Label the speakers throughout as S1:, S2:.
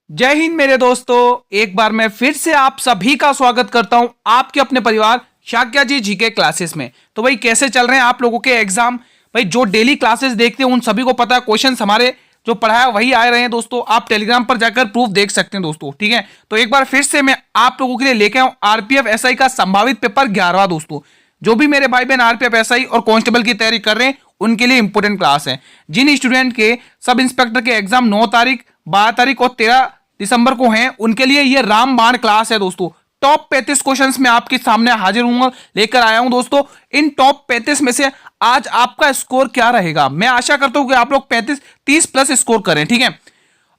S1: जय हिंद मेरे दोस्तों। एक बार मैं फिर से आप सभी का स्वागत करता हूं आपके अपने परिवार शाक्या जी जीके क्लासेस में। तो भाई कैसे चल रहे हैं आप लोगों के एग्जाम? भाई जो डेली क्लासेस देखते हैं उन सभी को पता है क्वेश्चंस हमारे जो पढ़ाया वही आ रहे हैं दोस्तों। आप टेलीग्राम पर जाकर प्रूफ देख सकते हैं दोस्तों, ठीक है। तो एक बार फिर से मैं आप लोगों के लिए लेके आऊं आरपीएफ एसआई का संभावित पेपर 11वां दोस्तों। जो भी मेरे भाई बहन आरपीएफ एसआई और कांस्टेबल की तैयारी कर रहे हैं उनके लिए इंपॉर्टेंट क्लास है। जिन स्टूडेंट के सब इंस्पेक्टर के एग्जाम 9 तारीख 12 तारीख और 13 दिसंबर को हैं उनके लिए ये रामबाण क्लास है दोस्तों। टॉप 35 क्वेश्चंस में आपके सामने हाजिर हूँ लेकर आया हूं दोस्तों। इन टॉप 35 में से आज आपका स्कोर क्या रहेगा? मैं आशा करता हूं कि आप लोग 30 प्लस स्कोर करें, ठीक है।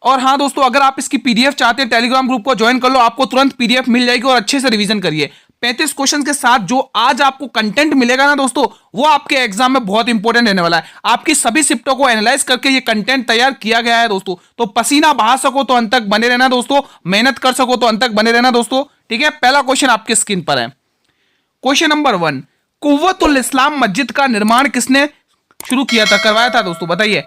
S1: और हाँ दोस्तों, अगर आप इसकी पीडीएफ चाहते हैं टेलीग्राम ग्रुप को ज्वाइन कर लो, आपको तुरंत पीडीएफ मिल जाएगी और अच्छे से रिवीजन करिए। 35 क्वेश्चन के साथ जो आज आपको कंटेंट मिलेगा ना दोस्तों, वो आपके एग्जाम में बहुत इंपॉर्टेंट रहने वाला है। आपकी सभी शिफ्टों को एनालाइज करके ये कंटेंट तैयार किया गया है दोस्तों। तो पसीना बहा सको तो अंत तक बने रहना दोस्तों, मेहनत कर सको तो अंत तक बने रहना दोस्तों, ठीक है। पहला क्वेश्चन आपके स्क्रीन पर है। क्वेश्चन नंबर 1, कुव्वतुल इस्लाम मस्जिद का निर्माण किसने शुरू किया था, करवाया था दोस्तों? बताइए।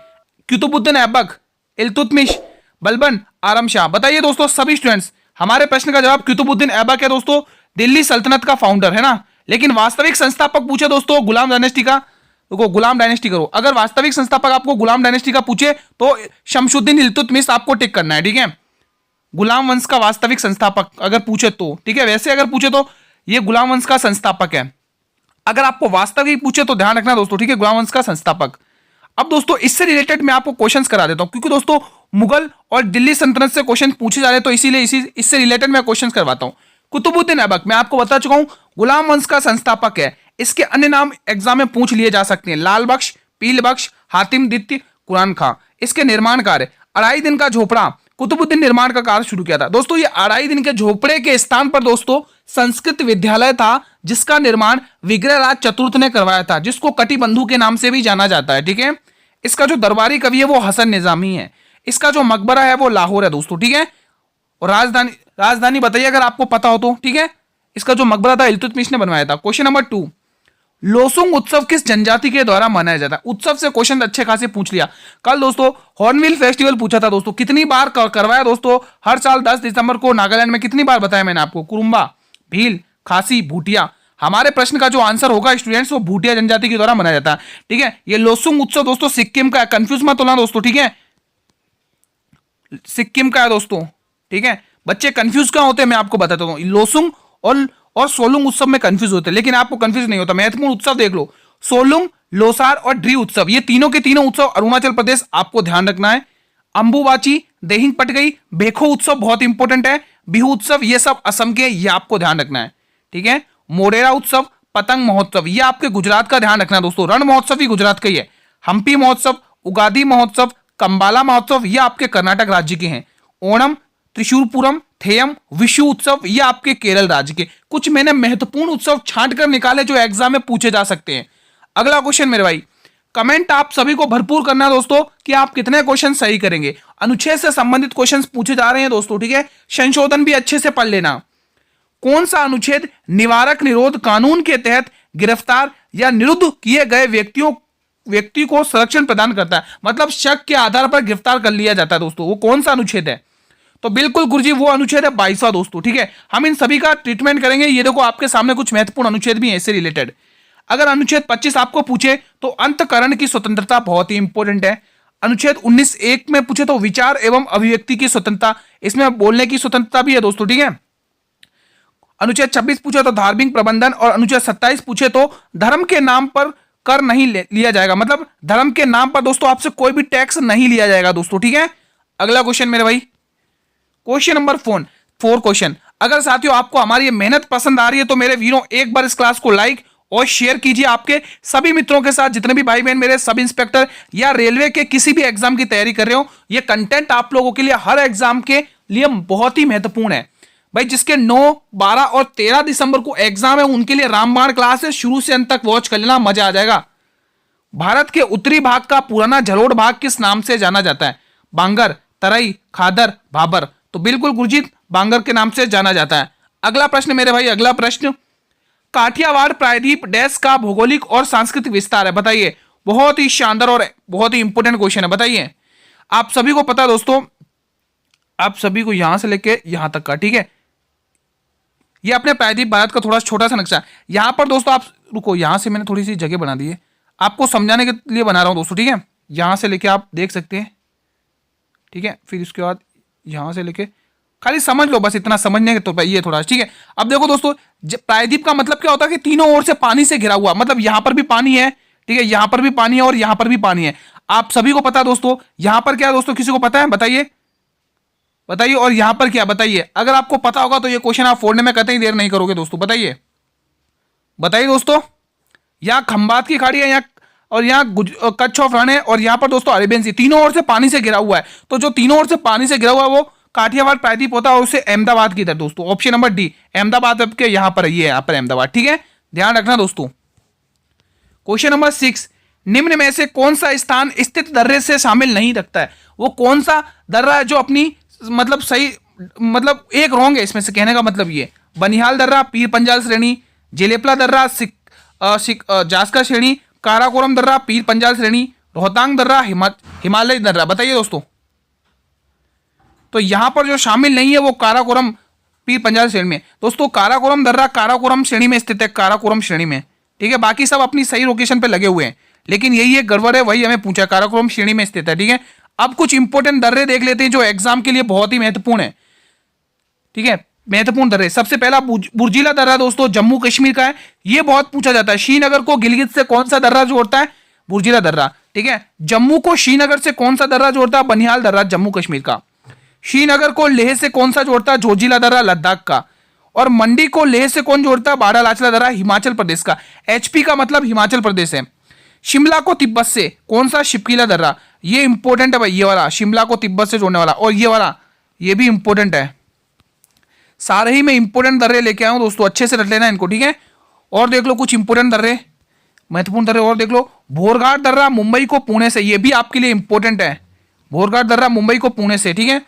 S1: कुतुबुद्दीन ऐबक, इल्तुतमिश, बलबन, आरम शाह। बताइए दोस्तों सभी स्टूडेंट्स, हमारे प्रश्न का जवाब कुतुबुद्दीन ऐबक है दोस्तों। दिल्ली सल्तनत का फाउंडर है ना। लेकिन वास्तविक संस्थापक पूछे दोस्तों गुलाम डायनेस्टी का, देखो गुलाम डायनेस्टी करो। अगर वास्तविक संस्थापक आपको गुलाम डायनेस्टी का पूछे तो शमशुद्दीन इल्तुतमिश आपको टिक करना है, ठीक है। गुलाम वंश का वास्तविक संस्थापक अगर पूछे तो, ठीक है। वैसे अगर पूछे तो ये गुलाम वंश का संस्थापक है। अगर आपको वास्तविक पूछे तो ध्यान रखना दोस्तों, ठीक है, गुलाम वंश का संस्थापक। अब दोस्तों इससे रिलेटेड मैं आपको क्वेश्चंस करा देता हूं, क्योंकि दोस्तों मुगल और दिल्ली सल्तनत से क्वेश्चन पूछे जा रहे हैं, तो इसीलिए इससे रिलेटेड मैं क्वेश्चंस करवाता हूं। कुतुबुद्दीन ऐबक मैं आपको बता चुका हूं गुलाम वंश का संस्थापक है। इसके अन्य नाम एग्जाम में पूछ लिए जा सकते हैं, लाल बख्श, पील बख्श, हातिम द्वितीय, कुरान खां। इसके निर्माण कार्य 2.5 दिन का झोपड़ा कुतुबुद्दीन निर्माण का कार्य शुरू किया था दोस्तों। ये 2.5 दिन के झोपड़े के स्थान पर दोस्तों संस्कृत विद्यालय था, जिसका निर्माण विग्रहराज चतुर्थ ने करवाया था, जिसको कटिबंधु के नाम से भी जाना जाता है, ठीक है। इसका जो दरबारी कवि है वो हसन निजामी है। इसका जो मकबरा है वो लाहौर है दोस्तों, ठीक है। और राजधानी बताइए अगर आपको पता हो तो, ठीक है। इसका जो मकबरा था इल्तुतमिश ने बनवाया था। क्वेश्चन नंबर 2, लोसुंग उत्सव किस जनजाति के द्वारा मनाया जाता है? उत्सव से क्वेश्चन अच्छे खासे पूछ लिया। कल दोस्तों हॉर्नबिल फेस्टिवल पूछा था दोस्तों, कितनी बार करवाया दोस्तों? हर साल 10 दिसंबर को नागालैंड में। कितनी बार बताया मैंने आपको? कुरुम्बा, भील, खासी, भूटिया। हमारे प्रश्न का जो आंसर होगा स्टूडेंट्स वो भूटिया जनजाति के द्वारा मनाया जाता है, ठीक है। ये लोसुंग उत्सव दोस्तों सिक्किम का है, कंफ्यूज मत होना दोस्तों, ठीक है। सिक्किम का है दोस्तों, ठीक है। बच्चे कंफ्यूज क्यों होते हैं मैं आपको बताता हूं। लोसुंग और सोलुंग उत्सव में कंफ्यूज होते हैं, लेकिन आपको कंफ्यूज नहीं होता। महत्वपूर्ण उत्सव देख लो, सोलुंग, लोसार और ड्री उत्सव, ये तीनों के तीनों उत्सव अरुणाचल प्रदेश, आपको ध्यान रखना है। अंबुबाची, देहिंग पटगई, बेखो उत्सव बहुत इंपॉर्टेंट है। बिहू उत्सव ये सब असम के, ये आपको ध्यान रखना है, ठीक है। मोरेरा उत्सव, पतंग महोत्सव ये आपके गुजरात का ध्यान रखना दोस्तों। रण महोत्सव भी गुजरात का ही है। हम्पी महोत्सव, उगादी महोत्सव, कंबाला महोत्सव ये आपके कर्नाटक राज्य के हैं। ओणम, त्रिशूरपुरम, थेयम, विशु उत्सव ये आपके केरल राज्य के। कुछ मैंने महत्वपूर्ण उत्सव छांट कर निकाले जो एग्जाम में पूछे जा सकते हैं। अगला क्वेश्चन मेरे भाई, कमेंट आप सभी को भरपूर करना है दोस्तों कि आप कितने क्वेश्चन सही करेंगे। अनुच्छेद से संबंधित क्वेश्चन पूछे जा रहे हैं दोस्तों, ठीक है। संशोधन भी अच्छे से पढ़ लेना। कौन सा अनुच्छेद निवारक निरोध कानून के तहत गिरफ्तार या निरुद्ध किए गए व्यक्ति को संरक्षण प्रदान करता है? मतलब शक के आधार पर गिरफ्तार कर लिया जाता है दोस्तों, वो कौन सा अनुच्छेद है? तो बिल्कुल गुरुजी वो अनुच्छेद है 22वां दोस्तों, ठीक है। हम इन सभी का ट्रीटमेंट करेंगे। ये देखो आपके सामने कुछ महत्वपूर्ण अनुच्छेद भी हैं इससे रिलेटेड। अगर अनुच्छेद 25 आपको पूछे तो अंतःकरण की स्वतंत्रता बहुत ही इंपॉर्टेंट है। अनुच्छेद 19(1) में पूछे तो विचार एवं अभिव्यक्ति की स्वतंत्रता, इसमें बोलने की स्वतंत्रता भी है दोस्तों, ठीक है। अनुच्छेद 26 पूछे तो धार्मिक प्रबंधन, और अनुच्छेद 27 पूछे तो धर्म के नाम पर कर नहीं लिया जाएगा। मतलब धर्म के नाम पर दोस्तों आपसे कोई भी टैक्स नहीं लिया जाएगा दोस्तों, ठीक है। अगला क्वेश्चन मेरे भाई, क्वेश्चन नंबर 4 क्वेश्चन। अगर साथियों आपको हमारी ये मेहनत पसंद आ रही है तो मेरे वीरों एक बार इस क्लास को लाइक और शेयर कीजिए आपके सभी मित्रों के साथ, जितने भी भाई बहन मेरे सब इंस्पेक्टर या रेलवे के किसी भी एग्जाम की तैयारी कर रहे हो। ये कंटेंट आप लोगों के लिए हर एग्जाम के लिए बहुत ही महत्वपूर्ण है भाई। जिसके 9, 12 और 13 दिसंबर को एग्जाम है उनके लिए रामबाण क्लास है, शुरू से अंत तक वॉच कर लेना, मजा आ जाएगा। भारत के उत्तरी भाग का पुराना जलोढ़ भाग किस नाम से जाना जाता है? बांगर, तराई, खादर, भाबर। तो बिल्कुल गुरजीत बांगर के नाम से जाना जाता है। अगला प्रश्न मेरे भाई, अगला प्रश्न, काठियावाड़ प्रायद्वीप डैश का भौगोलिक और सांस्कृतिक विस्तार है? बताइए। बहुत ही शानदार और बहुत ही इंपॉर्टेंट क्वेश्चन है, बताइए। आप सभी को पता है दोस्तों आप सभी को यहां से लेके यहां तक का, ठीक है। ये अपने प्रायद्वीप भारत का थोड़ा छोटा सा नक्शा। यहां पर दोस्तों आप रुको, यहां से मैंने थोड़ी सी जगह बना दी है, आपको समझाने के लिए बना रहा हूं दोस्तों, ठीक है। यहां से लेके आप देख सकते हैं, ठीक है। फिर इसके बाद यहां से लेके खाली समझ लो, बस इतना समझने के तो ये थोड़ा, ठीक है। अब देखो दोस्तों, प्रायद्वीप का मतलब क्या होता है कि तीनों ओर से पानी से घिरा हुआ, मतलब यहां पर भी पानी है, ठीक है, यहां पर भी पानी है और यहां पर भी पानी है। आप सभी को पता है दोस्तों, यहां पर क्या है दोस्तों, किसी को पता है बताइए, बताइए। और यहां पर क्या, बताइए। अगर आपको पता होगा तो ये क्वेश्चन आप फोड़ने में कतई देर नहीं करोगे दोस्तों, बताइए, बताइए दोस्तों। यहाँ खंबात की खाड़ी है, यहाँ और यहाँ कच्छ ऑफ रण है, और यहाँ पर दोस्तों अरेबियन सी, तीनों ओर से पानी से घिरा हुआ है। तो जो तीनों ओर से पानी से घिरा हुआ है वो काठियावाड़ प्रायद्वीप होता है, और उससे अहमदाबाद की तरफ दोस्तों, ऑप्शन नंबर डी, अहमदाबाद के यहाँ पर, ये यहाँ पर अहमदाबाद, ठीक है, ध्यान रखना दोस्तों। क्वेश्चन नंबर 6, निम्न में से कौन सा स्थान स्थित दर्रे से शामिल नहीं रखता है? वो कौन सा दर्रा है जो अपनी मतलब सही, मतलब एक रॉन्ग है इसमें से, कहने का मतलब ये, बनिहाल दर्रा, पीर पंजाल श्रेणी, जेलेपला दर्रा, जास्कर श्रेणी, काराकोरम दर्रा, पीर पंजाल श्रेणी, रोहतांग दर्रा, हिमालय दर्रा, बताइए दोस्तों। तो यहां पर जो शामिल नहीं है वो काराकोरम पीर पंजाल श्रेणी में दोस्तों। काराकोरम दर्रा काराकोरम श्रेणी में स्थित है, काराकोरम श्रेणी में, ठीक है। बाकी सब अपनी सही लोकेशन पे लगे हुए हैं, लेकिन यही एक गड़बड़ है, वही हमें पूछा, काराकोरम श्रेणी में स्थित है, ठीक है। अब कुछ इंपॉर्टेंट दर्रे देख लेते हैं जो एग्जाम के लिए बहुत ही महत्वपूर्ण है, ठीक है, महत्वपूर्ण दर्रे। सबसे पहला बुर्जिला दर्रा दोस्तों, जम्मू कश्मीर का है, ये बहुत पूछा जाता है। श्रीनगर को गिलगित से कौन सा दर्रा जोड़ता है? बुर्जिला दर्रा, ठीक है। जम्मू को श्रीनगर से कौन सा दर्रा जोड़ता है? बनिहाल दर्रा, जम्मू कश्मीर का। श्रीनगर को लेह से कौन सा जोड़ता है? जोजिला दर्रा, लद्दाख का। और मंडी को लेह से कौन जोड़ता है? बाड़ा लाचला दर्रा, हिमाचल प्रदेश का। एचपी का मतलब हिमाचल प्रदेश है। शिमला को तिब्बत से कौन सा? शिपकीला दर्रा, ये इंपॉर्टेंट है भाई, ये वाला शिमला को तिब्बत से जोड़ने वाला, और ये वाला, ये भी इंपॉर्टेंट है। सारे ही मैं इंपॉर्टेंट दर्रे लेके आया हूं दोस्तों, अच्छे से रट लेना इनको, ठीक है। और देख लो कुछ इंपॉर्टेंट दर्रे, महत्वपूर्ण दर्रे, और देख लो। भोरघाट दर्रा मुंबई को पुणे से, ये भी आपके लिए इंपॉर्टेंट है। भोरघाट दर्रा मुंबई को पुणे से, ठीक है।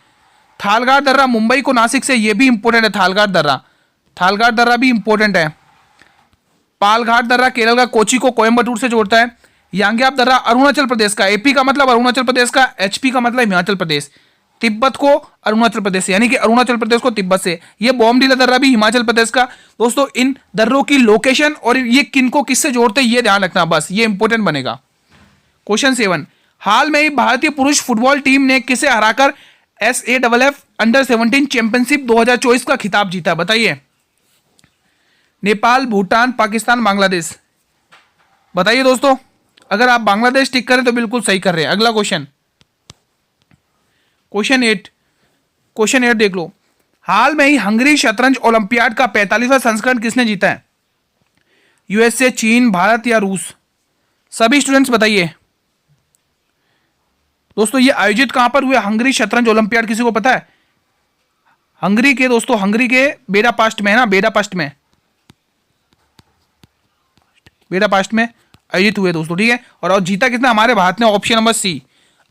S1: थालघाट दर्रा मुंबई को नासिक से, ये भी इंपॉर्टेंट है। थालघाट दर्रा, थालघाट दर्रा भी इंपॉर्टेंट है। पालघाट दर्रा केरल का कोची को कोयम्बटूर से जोड़ता है। यांग्याप दर्रा अरुणाचल प्रदेश का, एपी का मतलब अरुणाचल प्रदेश का, एचपी का मतलब हिमाचल प्रदेश, तिब्बत को अरुणाचल प्रदेश से, यानी कि अरुणाचल प्रदेश को तिब्बत से। ये बोमडीला दर्रा भी हिमाचल प्रदेश का। दोस्तों इन दर्रों की लोकेशन और ये किनको किससे जोड़ते हैं ये ध्यान रखना, बस ये इंपॉर्टेंट बनेगा। क्वेश्चन 7, हाल में ही भारतीय पुरुष फुटबॉल टीम ने किसे हराकर SAFF अंडर-17 चैंपियनशिप 2024 का खिताब जीता? बताइए। नेपाल, भूटान, पाकिस्तान, बांग्लादेश, बताइए दोस्तों। अगर आप बांग्लादेश टिक करें तो बिल्कुल सही कर रहे हैं। अगला क्वेश्चन, क्वेश्चन 8 देख लो। हाल में ही हंगरी शतरंज ओलंपियाड का 45वां संस्करण किसने जीता है? USA, चीन, भारत या रूस? सभी स्टूडेंट्स बताइए दोस्तों। ये आयोजित कहां पर हुए हंगरी शतरंज ओलंपियाड, किसी को पता है? हंगरी के दोस्तों, हंगरी के बेडापास्ट में है ना, बेडापास्ट में, बेडापास्ट में आयोजित हुए दोस्तों, ठीक है। और जीता किसने? हमारे भारत ने, ऑप्शन नंबर सी।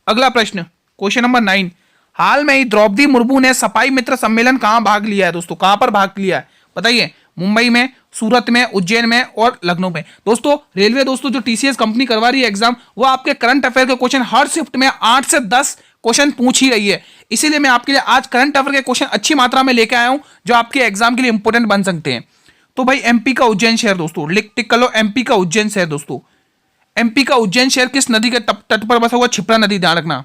S1: अगला प्रश्न, क्वेश्चन नंबर 9, हाल में ही द्रौपदी मुर्मू ने सफाई मित्र सम्मेलन कहां भाग लिया है दोस्तों? कहां पर भाग लिया है बताइए? मुंबई में, सूरत में, उज्जैन में और लखनऊ में। दोस्तों रेलवे दोस्तों जो TCS कंपनी करवा रही है एग्जाम, वो आपके करंट अफेयर के क्वेश्चन हर शिफ्ट में 8 से 10 क्वेश्चन पूछ ही रही है। इसीलिए मैं आपके लिए आज करंट अफेयर के क्वेश्चन अच्छी मात्रा में लेकर आया हूं जो आपके एग्जाम के लिए इंपॉर्टेंट बन सकते हैं। तो भाई MP का उज्जैन शहर दोस्तों, टिक कर लो, MP का उज्जैन शहर दोस्तों। MP का उज्जैन शहर किस नदी के तट पर बसा हुआ? क्षिप्रा नदी, ध्यान रखना,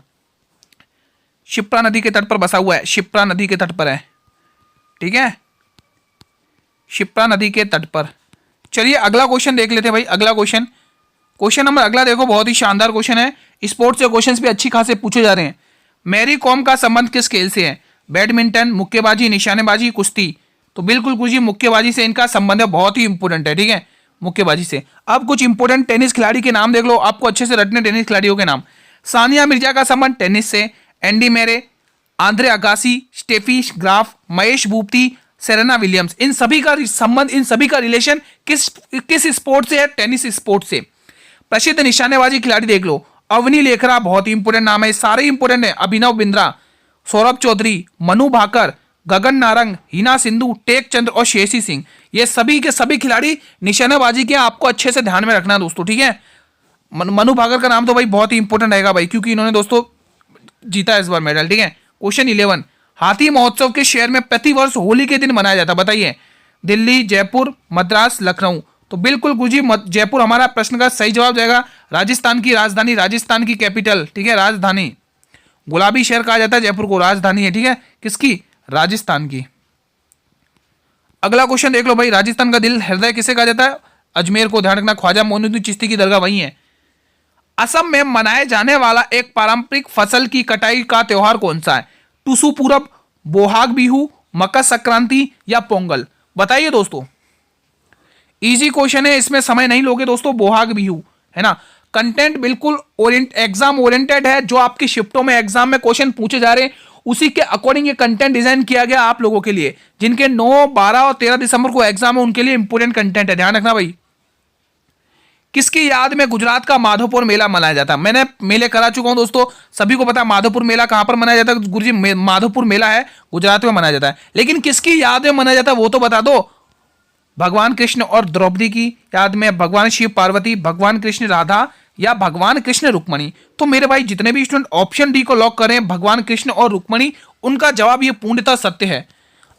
S1: क्षिप्रा नदी के तट पर बसा हुआ है, क्षिप्रा नदी के तट पर है, ठीक है, क्षिप्रा नदी के तट पर। चलिए अगला क्वेश्चन देख लेते हैं भाई। अगला क्वेश्चन, क्वेश्चन नंबर अगला देखो, बहुत ही शानदार क्वेश्चन है। स्पोर्ट्स के क्वेश्चंस भी अच्छी खासे पूछे जा रहे हैं। मैरी कॉम का संबंध किस खेल से है? बैडमिंटन, मुक्केबाजी, निशानेबाजी, कुश्ती? तो बिल्कुल कुछ मुक्केबाजी से इनका संबंध है, बहुत ही इंपॉर्टेंट है, ठीक है, मुक्केबाजी से। अब कुछ इंपॉर्टेंट टेनिस खिलाड़ी के नाम देख लो, आपको अच्छे से रटने टेनिस खिलाड़ियों के नाम। सानिया मिर्जा का संबंध टेनिस से, Andy Murray, Andre Agassi, Steffi Graf, Mahesh Bhupathi, Serena Williams, इन सभी का संबंध, इन सभी का रिलेशन किस स्पोर्ट से है? टेनिस स्पोर्ट से। प्रसिद्ध निशानेबाजी खिलाड़ी देख लो, अवनी लेखरा, बहुत ही इंपॉर्टेंट नाम है, सारे इंपॉर्टेंट है। अभिनव बिंद्रा, सौरभ चौधरी, मनु भाकर, गगन नारंग, हिना सिंधु, टेक चंद्र और शेषी सिंह, ये सभी के सभी खिलाड़ी निशानेबाजी के, आपको अच्छे से ध्यान में रखना है दोस्तों, ठीक है। मनु भाकर का नाम तो भाई बहुत ही इंपॉर्टेंट रहेगा भाई, क्योंकि इन्होंने दोस्तों जीता इस बार मेडल, ठीक है। क्वेश्चन 11, हाथी महोत्सव के शहर में प्रतिवर्ष होली के दिन मनाया जाता है? बताइए। दिल्ली, जयपुर, मद्रास, लखनऊ। तो बिल्कुल गुरुजी जयपुर हमारा प्रश्न का सही जवाब जाएगा। राजस्थान की राजधानी, राजस्थान की कैपिटल, ठीक है, राजधानी। गुलाबी शहर कहा जाता है जयपुर को, राजधानी है, ठीक है, किसकी? राजस्थान की। अगला क्वेश्चन देख लो भाई, राजस्थान का दिल हृदय किसे कहा जाता है? अजमेर को। ध्यान रखना, ख्वाजा मोइनुद्दीन चिश्ती की दरगाह वही है। असम में मनाए जाने वाला एक पारंपरिक फसल की कटाई का त्योहार कौन सा है? टुसु पूरब, बोहाग बिहू, मकर संक्रांति या पोंगल? बताइए दोस्तों। इजी क्वेश्चन है, इसमें समय नहीं लोगे दोस्तों। बोहाग बिहू है ना। कंटेंट बिल्कुल एग्जाम ओरिएंटेड है, जो आपकी शिफ्टों में एग्जाम में क्वेश्चन पूछे जा रहे हैं उसी के अकॉर्डिंग ये कंटेंट डिजाइन किया गया आप लोगों के लिए। जिनके 9, 12 और 13 दिसंबर को एग्जाम है उनके लिए इंपोर्टेंट कंटेंट है, ध्यान रखना भाई। किसकी याद में गुजरात का माधोपुर मेला मनाया जाता है? मैंने मेले करा चुका हूं दोस्तों, सभी को पता है माधोपुर मेला कहां पर मनाया जाता है। गुरुजी माधोपुर मेला है गुजरात में मनाया जाता है, लेकिन किसकी याद में मनाया जाता है वो तो बता दो। भगवान कृष्ण और द्रौपदी की याद में, भगवान शिव पार्वती, भगवान कृष्ण राधा या भगवान कृष्ण रुक्मणी? तो मेरे भाई जितने भी स्टूडेंट ऑप्शन डी को लॉक करें, भगवान कृष्ण और रुक्मणी, उनका जवाब ये पूर्णतः सत्य है।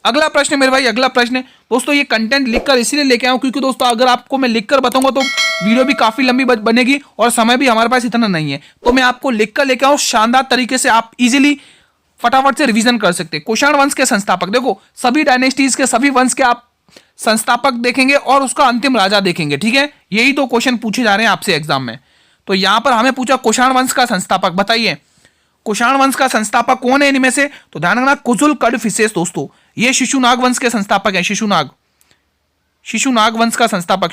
S1: अगला प्रश्न मेरे भाई, अगला प्रश्न दोस्तों, ये कंटेंट लिखकर इसीलिए लेके आऊं क्योंकि दोस्तों अगर आपको मैं लिखकर बताऊंगा तो वीडियो भी काफी लंबी बनेगी और समय भी हमारे पास इतना नहीं है, तो मैं आपको लिखकर लेके आऊं शानदार तरीके से, आप इजीली फटाफट से रिवीजन कर सकते हैं। कुषाण वंश के संस्थापक, देखो सभी डायनेस्टीज के सभी वंश के आप संस्थापक देखेंगे और उसका अंतिम राजा देखेंगे, ठीक है। यही दो क्वेश्चन पूछे जा रहे हैं आपसे एग्जाम में। तो यहां पर हमें पूछा कुषाण वंश का संस्थापक, बताइए कुषाण वंश का संस्थापक कौन है इनमें से? तो ध्यान रखना, कुजुल कड़फिसेस दोस्तों, ये शिशुनाग वंश के संस्थापक है। शिशुनाग वंश का संस्थापक,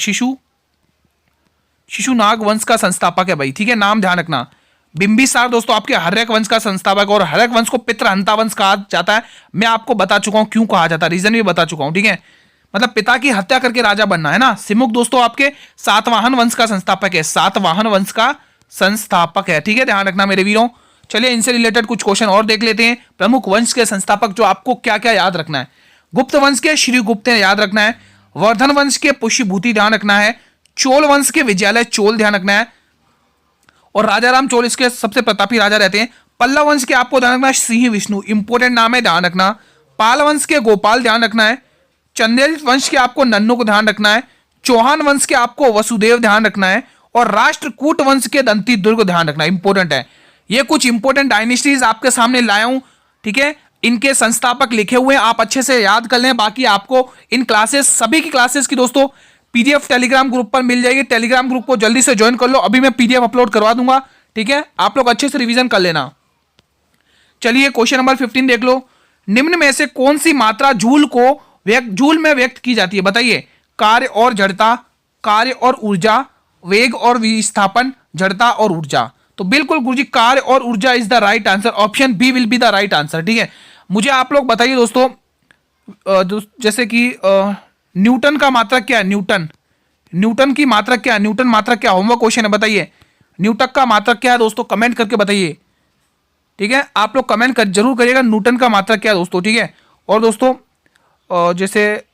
S1: शिशुनाग वंश का संस्थापक है भाई, ठीक है, नाम ध्यान रखना। बिंबिसार दोस्तों आपके हर्यक वंश का संस्थापक, और हर्यक वंश को पितृहंता वंश कहा जाता है। मैं आपको बता चुका हूं क्यों कहा जाता है, रीजन भी बता चुका हूं, ठीक है, मतलब पिता की हत्या करके राजा बनना है ना। सिमुक दोस्तों आपके सातवाहन वंश का संस्थापक है, सातवाहन वंश का संस्थापक है, ठीक है, ध्यान रखना मेरे वीरों। चलिए इनसे रिलेटेड कुछ क्वेश्चन और देख लेते हैं। प्रमुख वंश के संस्थापक जो आपको क्या क्या याद रखना है? गुप्त वंश के श्रीगुप्त याद रखना है, वर्धन वंश के पुष्यभूति ध्यान रखना है, चोल वंश के विजयालय चोल ध्यान रखना है, और राजाराम चोल इसके सबसे प्रतापी राजा रहते हैं। पल्लव वंश के आपको ध्यान रखना है सिंह विष्णु, इंपोर्टेंट नाम है, ध्यान रखना। पाल वंश के गोपाल ध्यान रखना है। चंदेल वंश के आपको नन्नू को ध्यान रखना है। चौहान वंश के आपको वसुदेव ध्यान रखना है, और राष्ट्रकूट वंश के दंती दुर्ग ध्यान रखना, इंपोर्टेंट है। ये कुछ इंपोर्टेंट डायनेस्टीज आपके सामने लाया हूं, ठीक है, इनके संस्थापक लिखे हुए हैं, आप अच्छे से याद कर लें। बाकी आपको इन क्लासेस, सभी की क्लासेस की दोस्तों पीडीएफ टेलीग्राम ग्रुप पर मिल जाएगी। टेलीग्राम ग्रुप को जल्दी से ज्वाइन कर लो, अभी मैं पीडीएफ अपलोड करवा दूंगा, ठीक है, आप लोग अच्छे से रिवीजन कर लेना। चलिए क्वेश्चन नंबर 15 देख लो। निम्न में से कौन सी मात्रा जूल में व्यक्त की जाती है? बताइए। कार्य और जड़ता, कार्य और ऊर्जा, वेग और विस्थापन, जड़ता और ऊर्जा। तो बिल्कुल गुरुजी कार्य और ऊर्जा is the right answer, option B will be the right answer, ठीक है। मुझे आप लोग बताइए दोस्तों, जैसे कि न्यूटन का मात्रक क्या है? न्यूटन की मात्रक क्या है? न्यूटन मात्रक क्या? होमवर्क क्वेश्चन है, बताइए न्यूटन का मात्रक क्या है दोस्तों, कमेंट करके बताइए, ठीक है। आप लोग कमेंट जरूर करिएगा न्यूटन का मात्रक क्या है दोस्तों, ठीक है। और दोस्तों जैसे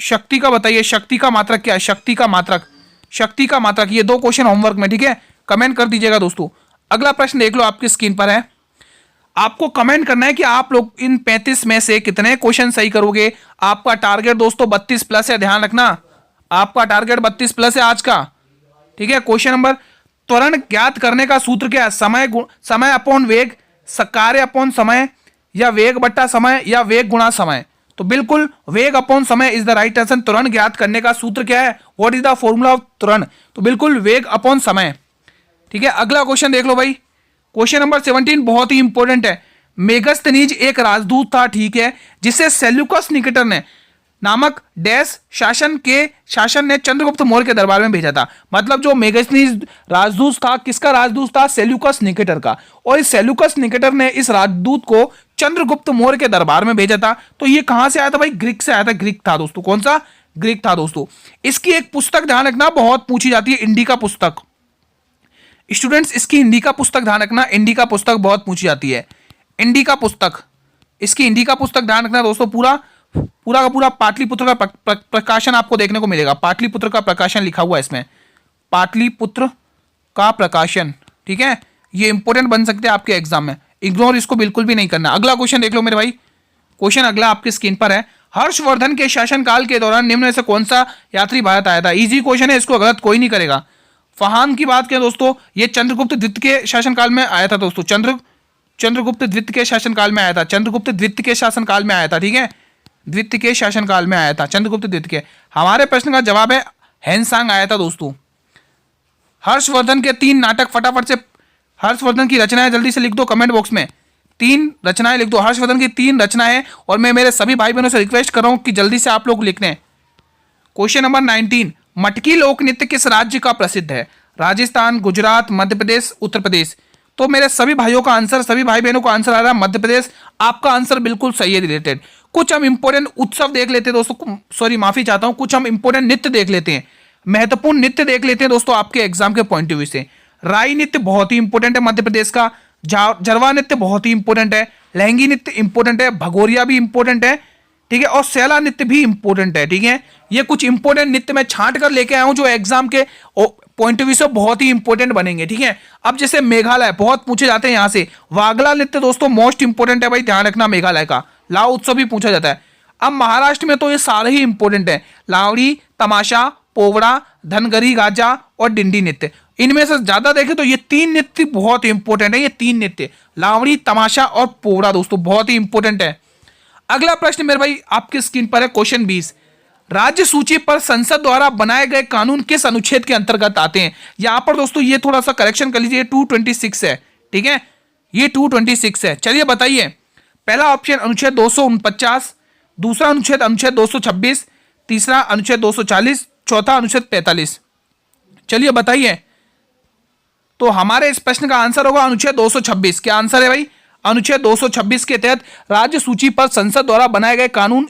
S1: शक्ति का बताइए, शक्ति का मात्रक क्या है? शक्ति का मात्रक, ये दो क्वेश्चन होमवर्क में, ठीक है, कमेंट कर दीजिएगा दोस्तों। अगला प्रश्न देख लो, आपकी स्क्रीन पर है। आपको कमेंट करना है कि आप लोग इन 35 में से कितने क्वेश्चन सही करोगे। आपका टारगेट दोस्तों 32 प्लस है, ध्यान रखना, आपका टारगेट 32 प्लस है आज का, ठीक है। क्वेश्चन नंबर, त्वरण ज्ञात करने का सूत्र क्या है? समय अपॉन वेग, कार्य अपॉन समय, या वेग बट्टा समय, या वेग गुणा समय। तो बिल्कुल वेग अपॉन समय इज द राइट आंसर। त्वरण ज्ञात करने का सूत्र क्या है? What is the formula of त्वरण? तो बिल्कुल वेग अपॉन समय, ठीक है। अगला क्वेश्चन देख लो भाई, क्वेश्चन नंबर 17 बहुत ही इंपॉर्टेंट है। मेगस्थनीज एक राजदूत था, ठीक है, जिसे सेल्यूकस निकेटर ने नामक डैश शासन ने चंद्रगुप्त मौर्य के दरबार में भेजा था। मतलब जो मेगस्थनीज राजदूत था, किसका राजदूत था? सेल्यूकस निकेटर का। और इस सेल्यूकस निकेटर ने इस राजदूत को चंद्रगुप्त मौर्य के दरबार में भेजा था। तो ये कहां से आया था भाई? ग्रीक से आया था, ग्रीक था दोस्तों। कौन सा? ग्रीक था दोस्तों। इसकी एक पुस्तक ध्यान रखना बहुत पूछी जाती है, इंडिका पुस्तक। स्टूडेंट्स इसकी इंडिका पुस्तक ध्यान रखना, इंडिका पुस्तक बहुत पूछी जाती है, इंडिका पुस्तक, इसकी इंडिका पुस्तक ध्यान रखना दोस्तों। पूरा का पूरा पाटलिपुत्र का प्रकाशन आपको देखने को मिलेगा, पाटलिपुत्र का प्रकाशन लिखा हुआ है इसमें, पाटलिपुत्र का प्रकाशन, ठीक है। ये इंपॉर्टेंट बन सकते हैं आपके एग्जाम में, इग्नोर इसको बिल्कुल भी नहीं करना। अगला क्वेश्चन देख लो मेरे भाई, क्वेश्चन अगला आपकी स्क्रीन पर है, हर्षवर्धन के शासनकाल के दौरान निम्न में से कौन सा यात्री भारत आया था? इजी क्वेश्चन है, इसको गलत कोई नहीं करेगा। फहान की बात करें दोस्तों, ये चंद्रगुप्त द्वितीय के शासनकाल में आया था दोस्तों, चंद्रगुप्त द्वितीय के शासनकाल में आया था, चंद्रगुप्त द्वितीय के शासनकाल में आया था, ठीक है, द्वितीय के शासनकाल में आया था, चंद्रगुप्त द्वितीय के। हमारे प्रश्न का जवाब है हैनसांग आया था दोस्तों। हर्षवर्धन के 3 नाटक, फटाफट से हर्षवर्धन की रचनाएं जल्दी से लिख दो कमेंट बॉक्स में, 3 रचनाएं लिख दो, हर्षवर्धन की 3 रचनाएं, और मैं मेरे सभी भाई बहनों से रिक्वेस्ट कर रहा हूं कि जल्दी से आप लोग लिख लें। क्वेश्चन नंबर 19, मटकी लोक नृत्य किस राज्य का प्रसिद्ध है? राजस्थान, गुजरात, मध्य प्रदेश, उत्तर प्रदेश। तो मेरे सभी भाइयों का आंसर, सभी भाई बहनों का आंसर आ रहा है मध्य प्रदेश। आपका आंसर बिल्कुल सही है रिलेटेड। कुछ हम इंपोर्टेंट उत्सव देख लेते हैं दोस्तों, सॉरी माफी चाहता हूं, कुछ हम इंपोर्टेंट नृत्य देख लेते हैं, महत्वपूर्ण नृत्य देख लेते हैं दोस्तों आपके एग्जाम के पॉइंट ऑफ व्यू से। राई नृत्य बहुत ही इंपोर्टेंट है मध्य प्रदेश का, जरवा नृत्य बहुत ही इंपोर्टेंट है, लहंगी नृत्य इंपोर्टेंट है, भगोरिया भी इंपोर्टेंट है, ठीक है, और सैला नृत्य भी इंपोर्टेंट है, ठीक है। ये कुछ इंपोर्टेंट नृत्य मैं छांट कर लेके आया हूं जो एग्जाम के पॉइंट ऑफ व्यू से बहुत ही इंपोर्टेंट बनेंगे, ठीक है। अब जैसे मेघालय बहुत पूछे जाते हैं यहां से, वागला नृत्य दोस्तों मोस्ट इंपोर्टेंट है भाई, ध्यान रखना मेघालय का। लाव उत्सव भी पूछा जाता है। अब महाराष्ट्र में तो ये सारे ही इंपोर्टेंट है, लावड़ी, तमाशा, पोवड़ा, धनगरी गाजा और डिंडी नृत्य। इनमें से ज्यादा देखें तो ये 3 नृत्य बहुत इंपोर्टेंट है, ये 3 नृत्य लावड़ी, तमाशा और पोवड़ा दोस्तों बहुत ही इंपोर्टेंट है। अगला प्रश्न मेरे भाई आपकी स्क्रीन पर है, क्वेश्चन 20, राज्य सूची पर संसद द्वारा बनाए गए कानून किस अनुच्छेद के अंतर्गत आते हैं? यहां पर दोस्तों ये थोड़ा सा करेक्शन कर लीजिए, 226 है, ठीक है, ये 226 है। चलिए बताइए, पहला ऑप्शन अनुच्छेद 249, दूसरा अनुच्छेद 226, तीसरा अनुच्छेद 240, चौथा अनुच्छेद 45। चलिए बताइए, तो हमारे इस प्रश्न का आंसर होगा अनुच्छेद 226। क्या आंसर है भाई? अनुच्छेद 226 के तहत राज्य सूची पर संसद द्वारा बनाए गए कानून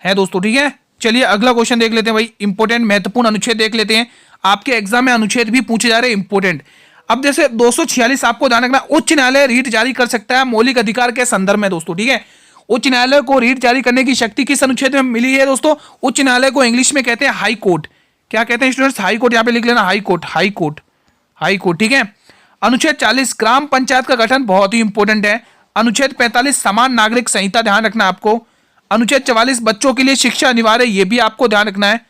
S1: है दोस्तों, ठीक है। चलिए अगला क्वेश्चन देख लेते हैं भाई, इंपोर्टेंट महत्वपूर्ण अनुच्छेद देख लेते हैं। आपके एग्जाम में अनुच्छेद भी पूछे जा रहे हैं इंपोर्टेंट। अब जैसे 246 आपको ध्यान रखना, उच्च न्यायालय रीट जारी कर सकता है मौलिक अधिकार के संदर्भ में दोस्तों, ठीक है। उच्च न्यायालय को रीट जारी करने की शक्ति किस अनुच्छेद में मिली है दोस्तों? उच्च न्यायालय को इंग्लिश में कहते हैं हाई कोर्ट। क्या कहते हैं स्टूडेंट्स? हाई कोर्ट, यहां पे लिख लेना high court, high court, high court, ठीक है। अनुच्छेद 40 ग्राम पंचायत का गठन बहुत ही इंपोर्टेंट है। अनुच्छेद 45 समान नागरिक संहिता, ध्यान रखना आपको। अनुच्छेद 44 बच्चों के लिए शिक्षा अनिवार्य, यह भी आपको ध्यान रखना है।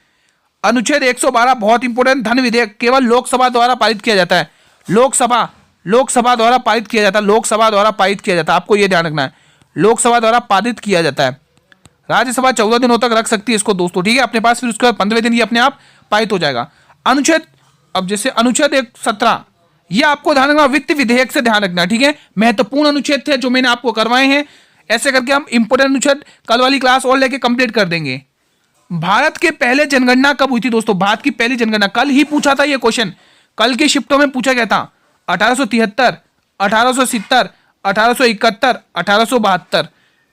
S1: अनुच्छेद 112 बहुत इंपोर्टेंट, धन विधेयक केवल लोकसभा द्वारा पारित किया जाता है, लोकसभा द्वारा पारित किया जाता है, लोकसभा द्वारा पारित किया जाता है, आपको यह ध्यान रखना है, लोकसभा द्वारा पारित किया जाता है। राज्यसभा 14 दिनों तक रख सकती है इसको दोस्तों, ठीक है, अपने पास, फिर उसके बाद 15वें दिन ये अपने आप पारित हो जाएगा। अनुच्छेद, अब जैसे अनुच्छेद 117, ये आपको ध्यान रखना, वित्त विधेयक से ध्यान रखना, ठीक है। महत्वपूर्ण अनुच्छेद थे जो मैंने आपको करवाए हैं, ऐसे करके हम इंपोर्टेंट अनुच्छेद कल वाली क्लास और लेके कंप्लीट कर देंगे। भारत के पहले जनगणना कब हुई थी दोस्तों? भारत की पहली जनगणना कल ही पूछा था, ये क्वेश्चन कल की शिफ्टों में पूछा गया था। 1873, 1870, 1871, 1872।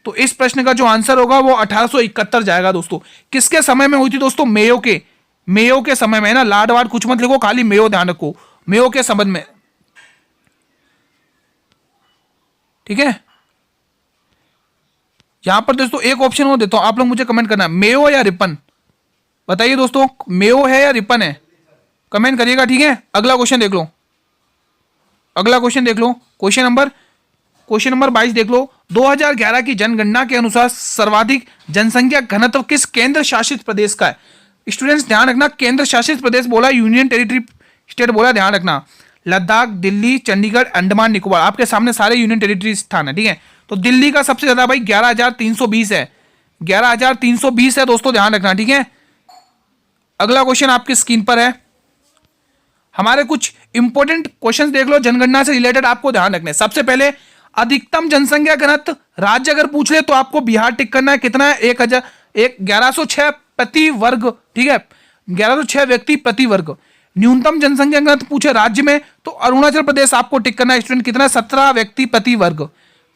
S1: तो इस प्रश्न का जो आंसर होगा वो 1871 जाएगा दोस्तों। किसके समय में हुई थी दोस्तों? मेयो के समय में, ना लाड वाड कुछ मत लिखो, खाली मेयो ध्यान रखो, मेयो के संबंध में, ठीक है। यहां पर दोस्तों एक ऑप्शन और देता हूं, आप लोग मुझे कमेंट करना, मेयो या रिपन, बताइए दोस्तों, मेयो है या रिपन है, कमेंट करिएगा, ठीक है। अगला क्वेश्चन देख लो, अगला क्वेश्चन देख लो, क्वेश्चन नंबर 22 देख लो। 2011 की जनगणना के अनुसार सर्वाधिक जनसंख्या घनत्व किस केंद्र शासित प्रदेश का है? स्टूडेंट्स ध्यान रखना, केंद्र शासित प्रदेश बोला, यूनियन टेरिटरी स्टेट बोला, ध्यान रखना। लद्दाख, दिल्ली, चंडीगढ़, अंडमान निकोबार, आपके सामने सारे यूनियन टेरिटरी स्थान है, ठीक है। तो दिल्ली का सबसे ज्यादा भाई 11,320 है, 11,320 है दोस्तों, ध्यान रखना, ठीक है। अगला क्वेश्चन आपकी स्क्रीन पर है। हमारे कुछ इंपोर्टेंट क्वेश्चंस देख लो जनगणना से रिलेटेड, आपको ध्यान रखना है। सबसे पहले अधिकतम जनसंख्या घनत्व राज्य अगर पूछ ले तो आपको बिहार टिक करना है, कितना है? 1106 प्रति वर्ग, ठीक है, 1106 व्यक्ति प्रति वर्ग। न्यूनतम जनसंख्या घनत्व पूछे राज्य में तो अरुणाचल प्रदेश आपको टिक करना है स्टूडेंट, कितना? 17 व्यक्ति प्रति वर्ग,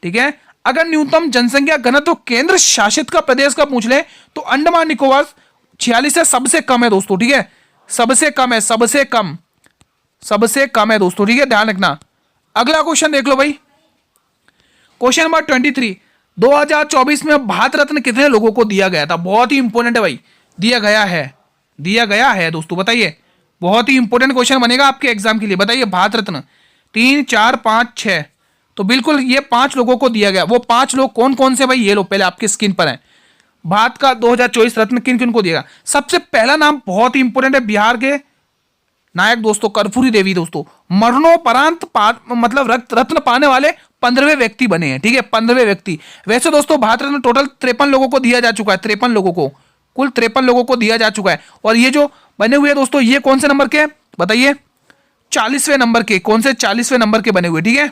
S1: ठीक है। अगर न्यूनतम जनसंख्या घनत्व केंद्र शासित का प्रदेश का पूछ ले तो अंडमान निकोबार 46 से सबसे कम है दोस्तों, ठीक है, सबसे कम है, सबसे कम है दोस्तों, ठीक है, ध्यान रखना। अगला क्वेश्चन देख लो भाई, क्वेश्चन नंबर 23, 2024 में भारत रत्न कितने लोगों को दिया गया था? बहुत ही इंपोर्टेंट है भाई, दिया गया है दोस्तों, बताइए, बहुत ही इंपोर्टेंट क्वेश्चन बनेगा आपके एग्जाम के लिए, बताइए। भारत रत्न 3, 4, 5, 6, तो बिल्कुल ये 5 लोगों को दिया गया। वो 5 लोग कौन कौन से भाई, ये लो पहले आपकी स्क्रीन पर है। भारत का 2024 रत्न किन किन को दिया गया। सबसे पहला नाम बहुत ही इंपॉर्टेंट है, बिहार के नायक दोस्तों कर्पूरी देवी दोस्तों, मरणोपरांत मतलब रत्न पाने वाले 15वें व्यक्ति बने हैं। ठीक है, 15वें व्यक्ति। वैसे दोस्तों भारत रत्न टोटल 53 लोगों को दिया जा चुका है, 53 लोगों को, कुल 53 लोगों को दिया जा चुका है। और ये जो बने हुए दोस्तों, ये कौन से नंबर के बताइए, 40वें नंबर के। कौन से 40वें नंबर के बने हुए। ठीक है,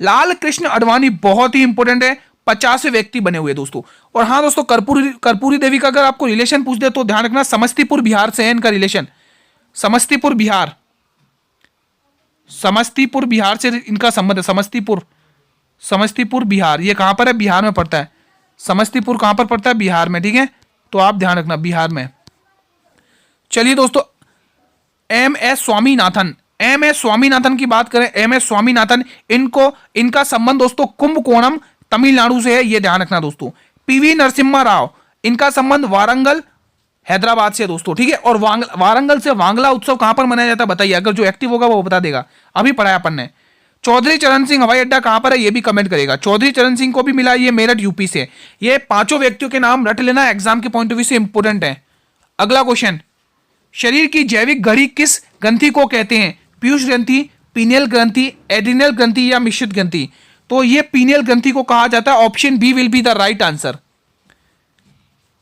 S1: लाल कृष्ण आडवाणी बहुत ही इंपॉर्टेंट है, 50वें व्यक्ति बने हुए दोस्तों। और हाँ दोस्तों, कर्पूरी देवी का अगर आपको रिलेशन पूछ दे तो ध्यान रखना, समस्तीपुर बिहार से है इनका रिलेशन। समस्तीपुर बिहार, समस्तीपुर बिहार से इनका संबंध है। समस्तीपुर बिहार, ये कहां पर है, बिहार में पड़ता है। समस्तीपुर कहां पर पड़ता है, बिहार में। ठीक है, तो आप ध्यान रखना बिहार में। चलिए दोस्तों, एम.एस. स्वामीनाथन की बात करें, एम.एस. स्वामीनाथन, इनका संबंध दोस्तों कुंभकोणम तमिलनाडु से है, ये ध्यान रखना दोस्तों। पी.वी. नरसिम्हा राव, इनका संबंध वारंगल हैदराबाद से दोस्तों। ठीक है, और वारंगल से वांगला उत्सव कहां पर मनाया जाता है बताइए, अगर जो एक्टिव होगा वो बता देगा, अभी पढ़ाया अपन ने। चौधरी चरण सिंह हवाई अड्डा कहां पर है, ये भी कमेंट करेगा। चौधरी चरण सिंह को भी मिला, ये मेरठ यूपी से। ये 5 व्यक्तियों के नाम रट लेना, एग्जाम के पॉइंट ऑफ व्यू से इंपोर्टेंट है। अगला क्वेश्चन, शरीर की जैविक घड़ी किस ग्रंथि को कहते हैं, पीयूष ग्रंथि, पीनियल ग्रंथि, एड्रिनल ग्रंथि या मिश्रित ग्रंथि। तो ये पीनियल ग्रंथि को कहा जाता है, option B will be the right answer.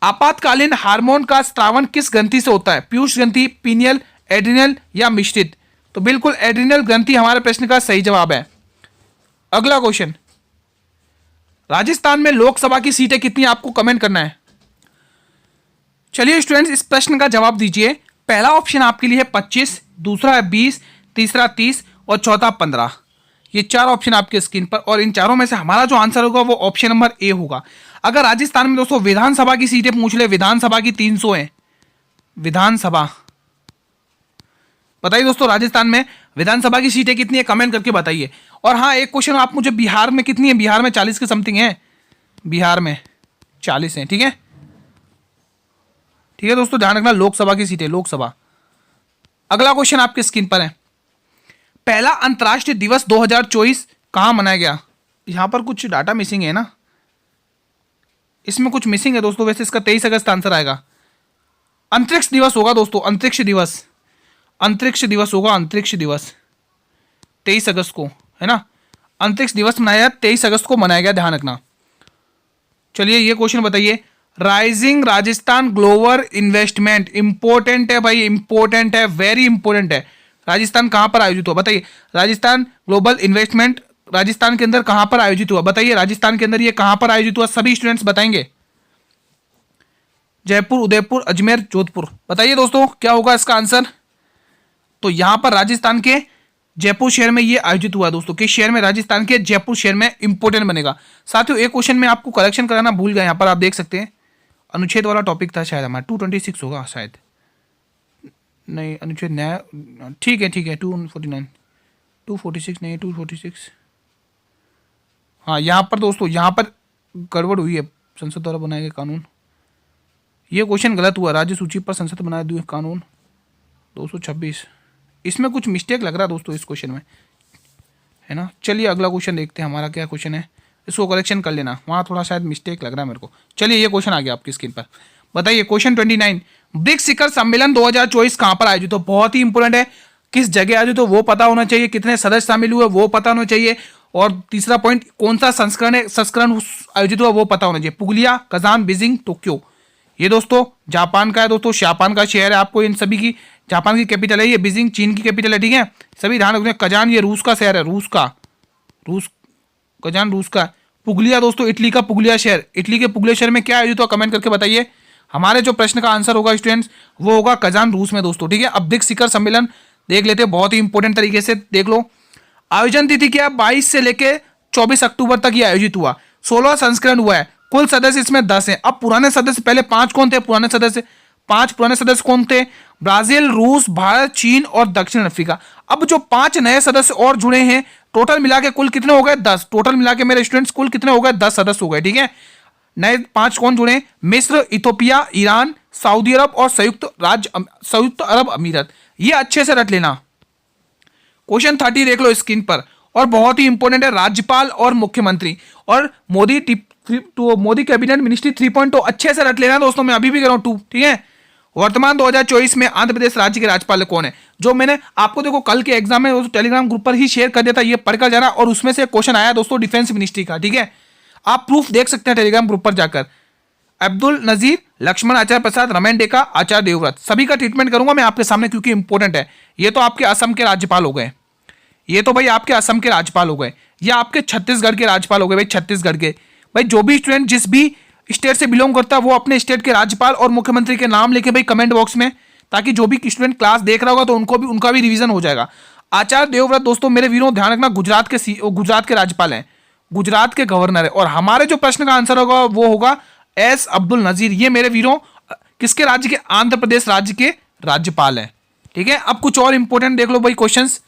S1: आपातकालीन हार्मोन का स्त्रावन किस ग्रंथि से होता है, पीयूष ग्रंथि, पीनियल, एड्रिनल या मिश्रित। तो बिल्कुल एड्रिनल ग्रंथि हमारे प्रश्न का सही जवाब है। अगला क्वेश्चन, राजस्थान में लोकसभा की सीटें कितनी, आपको कमेंट करना है। चलिए स्टूडेंट्स, इस प्रश्न का जवाब दीजिए। पहला ऑप्शन आपके लिए है 25, दूसरा है 20, तीसरा 30 और चौथा 15। ये 4 ऑप्शन आपके स्क्रीन पर, और इन चारों में से हमारा जो आंसर होगा वो ऑप्शन नंबर ए होगा। अगर राजस्थान में दोस्तों विधानसभा की सीटें पूछ ले, विधानसभा की 300 है। विधानसभा बताइए दोस्तों, राजस्थान में विधानसभा की सीटें कितनी है, कमेंट करके बताइए। और हाँ, एक क्वेश्चन आप मुझे, बिहार में कितनी है, बिहार में 40 के समथिंग है, बिहार में 40 है। ठीक है, ठीक है दोस्तों, ध्यान रखना, लोकसभा की सीटें, लोकसभा। अगला क्वेश्चन आपके स्क्रीन पर है, पहला अंतर्राष्ट्रीय दिवस 2024 कहां मनाया गया। यहां पर कुछ डाटा मिसिंग है ना, इसमें कुछ मिसिंग है दोस्तों। वैसे इसका 23 अगस्त आंसर आएगा। अंतरिक्ष दिवस होगा दोस्तों, अंतरिक्ष दिवस होगा, अंतरिक्ष दिवस 23 अगस्त को, है ना। अंतरिक्ष दिवस मनाया 23 अगस्त को मनाया गया, ध्यान रखना। चलिए ये क्वेश्चन बताइए, rising Rajasthan global investment, important है भाई, इंपॉर्टेंट है, वेरी इंपॉर्टेंट है। राजस्थान कहां पर आयोजित हुआ बताइए, राजस्थान ग्लोबल इन्वेस्टमेंट राजस्थान के अंदर कहां पर आयोजित हुआ बताइए, राजस्थान के अंदर ये कहां पर आयोजित हुआ, सभी स्टूडेंट्स बताएंगे। जयपुर, उदयपुर, अजमेर, जोधपुर, बताइए दोस्तों क्या होगा इसका आंसर। तो यहां पर राजस्थान के जयपुर शहर में ये आयोजित हुआ दोस्तों। किस शहर में, राजस्थान के जयपुर शहर में, इंपॉर्टेंट बनेगा। साथियों एक क्वेश्चन में आपको करेक्शन कराना भूल गया, यहां पर आप देख सकते हैं, अनुच्छेद वाला टॉपिक था शायद हमारा, 226 होगा शायद, नहीं अनुच्छेद न्याय, ठीक है 249, 246 नहीं, 246। हाँ यहाँ पर दोस्तों, यहाँ पर गड़बड़ हुई है, संसद द्वारा बनाए गए कानून, ये क्वेश्चन गलत हुआ। राज्य सूची पर संसद बनाए हुए कानून 226, इसमें कुछ मिस्टेक लग रहा है दोस्तों इस क्वेश्चन में, है ना। चलिए अगला क्वेश्चन देखते हैं, हमारा क्या क्वेश्चन है, इसको करेक्शन कर लेना, वहाँ थोड़ा शायद मिस्टेक लग रहा है मेरे को। चलिए ये क्वेश्चन आ गया आपकी स्क्रीन पर, बताइए क्वेश्चन 29, ब्रिक्स शिखर सम्मेलन 2024 कहाँ पर आयोजित हो। बहुत ही इंपॉर्टेंट है, किस जगह आयोजित हो वो पता होना चाहिए, कितने सदस्य शामिल हुए वो पता होना चाहिए, और तीसरा पॉइंट कौन सा संस्करण आयोजित हुआ वो पता होना चाहिए। Puglia, Kazan, Beijing, Tokyo. ये दोस्तों जापान का है दोस्तों, जापान का शहर है, आपको इन सभी की, जापान की कैपिटल है ये, बीजिंग चीन की कैपिटल है। ठीक है, सभी ध्यान रखना। कजान ये रूस का शहर है, कजान रूस का। पुगलिया दोस्तों इटली का पुगलिया शहर, इटली के पुगलिया शहर में क्या आयोजित हुआ, कमेंट करके बताइए। हमारे जो प्रश्न का आंसर होगा स्टूडेंट्स वो होगा कजान रूस में दोस्तों। ठीक है, अब ब्रिक्स शिखर सम्मेलन देख लेते हैं, बहुत ही इंपॉर्टेंट तरीके से देख लो। आयोजन तिथि क्या, 22 से लेके 24 अक्टूबर तक ये आयोजित हुआ। 16 संस्करण हुआ है, कुल सदस्य इसमें 10 हैं। अब पुराने सदस्य, पहले 5 कौन थे पुराने सदस्य, 5 पुराने सदस्य कौन थे, ब्राजील, रूस, भारत, चीन और दक्षिण अफ्रीका। अब जो 5 नए सदस्य और जुड़े हैं, टोटल मिला के कुल कितने हो गए, 10। टोटल मिला के मेरे स्टूडेंट्स कुल कितने हो गए, 10 सदस्य हो गए। ठीक है, नए 5 कौन जुड़े, मिस्र, इथोपिया, ईरान, सऊदी अरब और संयुक्त अरब अमीरत। ये अच्छे से रट लेना। क्वेश्चन 30 देख लो स्क्रीन पर, और बहुत ही इंपॉर्टेंट है राज्यपाल और मुख्यमंत्री। और मोदी कैबिनेट मिनिस्ट्री 3.2 अच्छे से रट लेना दोस्तों, मैं अभी भी कह रहा हूं 2, ठीक है। वर्तमान 2024 में आंध्र प्रदेश राज्य के राज्यपाल कौन है? जो मैंने आपको देखो कल के एग्जाम में दोस्तों टेलीग्राम ग्रुप पर ही शेयर कर दिया था, ये पढ़कर जाना। और उसमें से क्वेश्चन आया दोस्तों डिफेंस मिनिस्ट्री का, ठीक है। आप प्रूफ देख सकते हैं टेलीग्राम ग्रुप पर जाकर। अब्दुल नजीर, लक्ष्मण आचार्य प्रसाद, रमेन डेका, आचार्य देवव्रत, सभी का ट्रीटमेंट करूंगा मैं आपके सामने क्योंकि इंपॉर्टेंट है। ये तो आपके असम के राज्यपाल हो गए, ये तो भाई आपके असम के राज्यपाल हो गए, या आपके छत्तीसगढ़ के राज्यपाल हो गए भाई, छत्तीसगढ़ के। भाई जो भी स्टूडेंट जिस भी स्टेट से बिलोंग करता है वो अपने स्टेट के राज्यपाल और मुख्यमंत्री के नाम लिखे भाई कमेंट बॉक्स में, ताकि जो भी स्टूडेंट क्लास देख रहा होगा तो उनका भी रिवीजन हो जाएगा। आचार्य देवव्रत दोस्तों मेरे वीरों ध्यान रखना गुजरात के राज्यपाल हैं, गुजरात के गवर्नर है। और हमारे जो प्रश्न का आंसर होगा वो होगा एस अब्दुल नजीर, ये मेरे वीरों किसके राज्य के? आंध्र प्रदेश राज्य के राज्यपाल हैं, ठीक है। अब कुछ और इंपॉर्टेंट देख लो भाई क्वेश्चंस।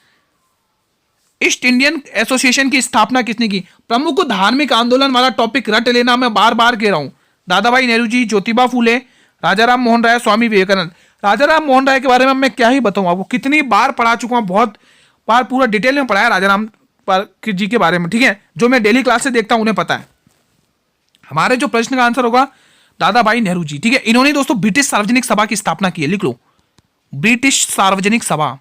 S1: ईस्ट इंडियन एसोसिएशन की स्थापना किसने की? प्रमुख धार्मिक आंदोलन वाला टॉपिक रट लेना, मैं बार बार कह रहा हूं। दादा भाई नेहरू जी, ज्योतिबा फूले, राजा राम मोहन राय, स्वामी विवेकानंद। राजा राम मोहन राय के बारे में मैं क्या ही बताऊं आपको, कितनी बार पढ़ा चुका हूं, बहुत बार पूरा डिटेल में पढ़ाया राजा राम जी के बारे में, ठीक है। जो मैं डेली क्लास से देखता हूं उन्हें पता है। हमारे जो प्रश्न का आंसर होगा दादा भाई नेहरू जी, ठीक है। इन्होंने दोस्तों ब्रिटिश सार्वजनिक सभा की स्थापना की है, लिख लो ब्रिटिश सार्वजनिक सभा,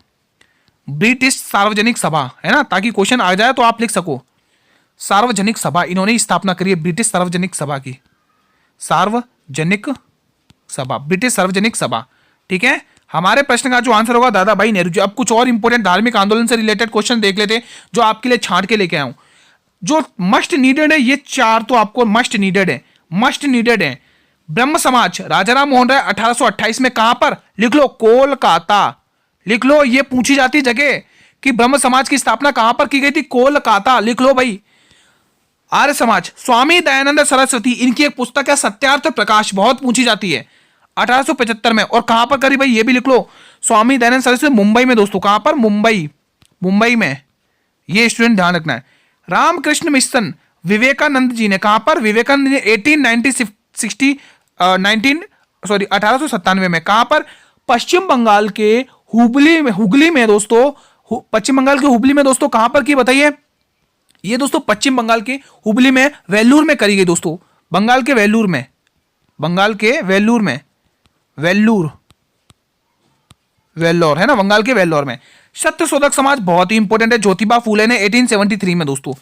S1: ब्रिटिश सार्वजनिक सभा है ना, ताकि क्वेश्चन आ जाए तो आप लिख सको। सार्वजनिक सभा इन्होंने स्थापना करी है, ब्रिटिश सार्वजनिक सभा की, सार्वजनिक सभा, ब्रिटिश सार्वजनिक सभा, ठीक है। हमारे प्रश्न का जो आंसर होगा दादा भाई नेहरू जी। अब कुछ और इंपॉर्टेंट धार्मिक आंदोलन से रिलेटेड क्वेश्चन देख लेते हैं जो आपके लिए छांट के लेके आया हूं, जो मस्ट नीडेड है। ये 4 तो आपको मस्ट नीडेड है, मस्ट नीडेड है। ब्रह्म समाज राजाराम मोहन राय 1828 में कहां पर? लिख लो कोलकाता, लिख लो। ये पूछी जाती जगह कि ब्रह्म समाज की स्थापना कहां पर की गई थी? कोलकाता, लिख लो भाई। आर्य समाज स्वामी दयानंद सरस्वती, इनकी एक पुस्तक है सत्यार्थ प्रकाश, बहुत पूछी जाती है, 1875 में। और कहां पर करी भाई? ये भी लिख लो, स्वामी दयानंद सरस्वती मुंबई में दोस्तों। कहां पर? मुंबई, मुंबई में। ये स्टूडेंट ध्यान रखना है। रामकृष्ण मिशन विवेकानंद जी ने कहां पर? विवेकानंद ने 1897 में। कहां पर? पश्चिम बंगाल के हुगली में दोस्तों, पश्चिम बंगाल के हुबली में दोस्तों। कहां पर की बताइए? ये दोस्तों पश्चिम बंगाल के हुबली में, वेल्लूर में करी गई दोस्तों, बंगाल के वेल्लूर में, बंगाल के वेल्लूर में, वेल्लोर है ना, बंगाल के वेल्लोर में। सत्यशोधक समाज बहुत ही इंपॉर्टेंट है, ज्योतिबा फूले ने 1873 में दोस्तों।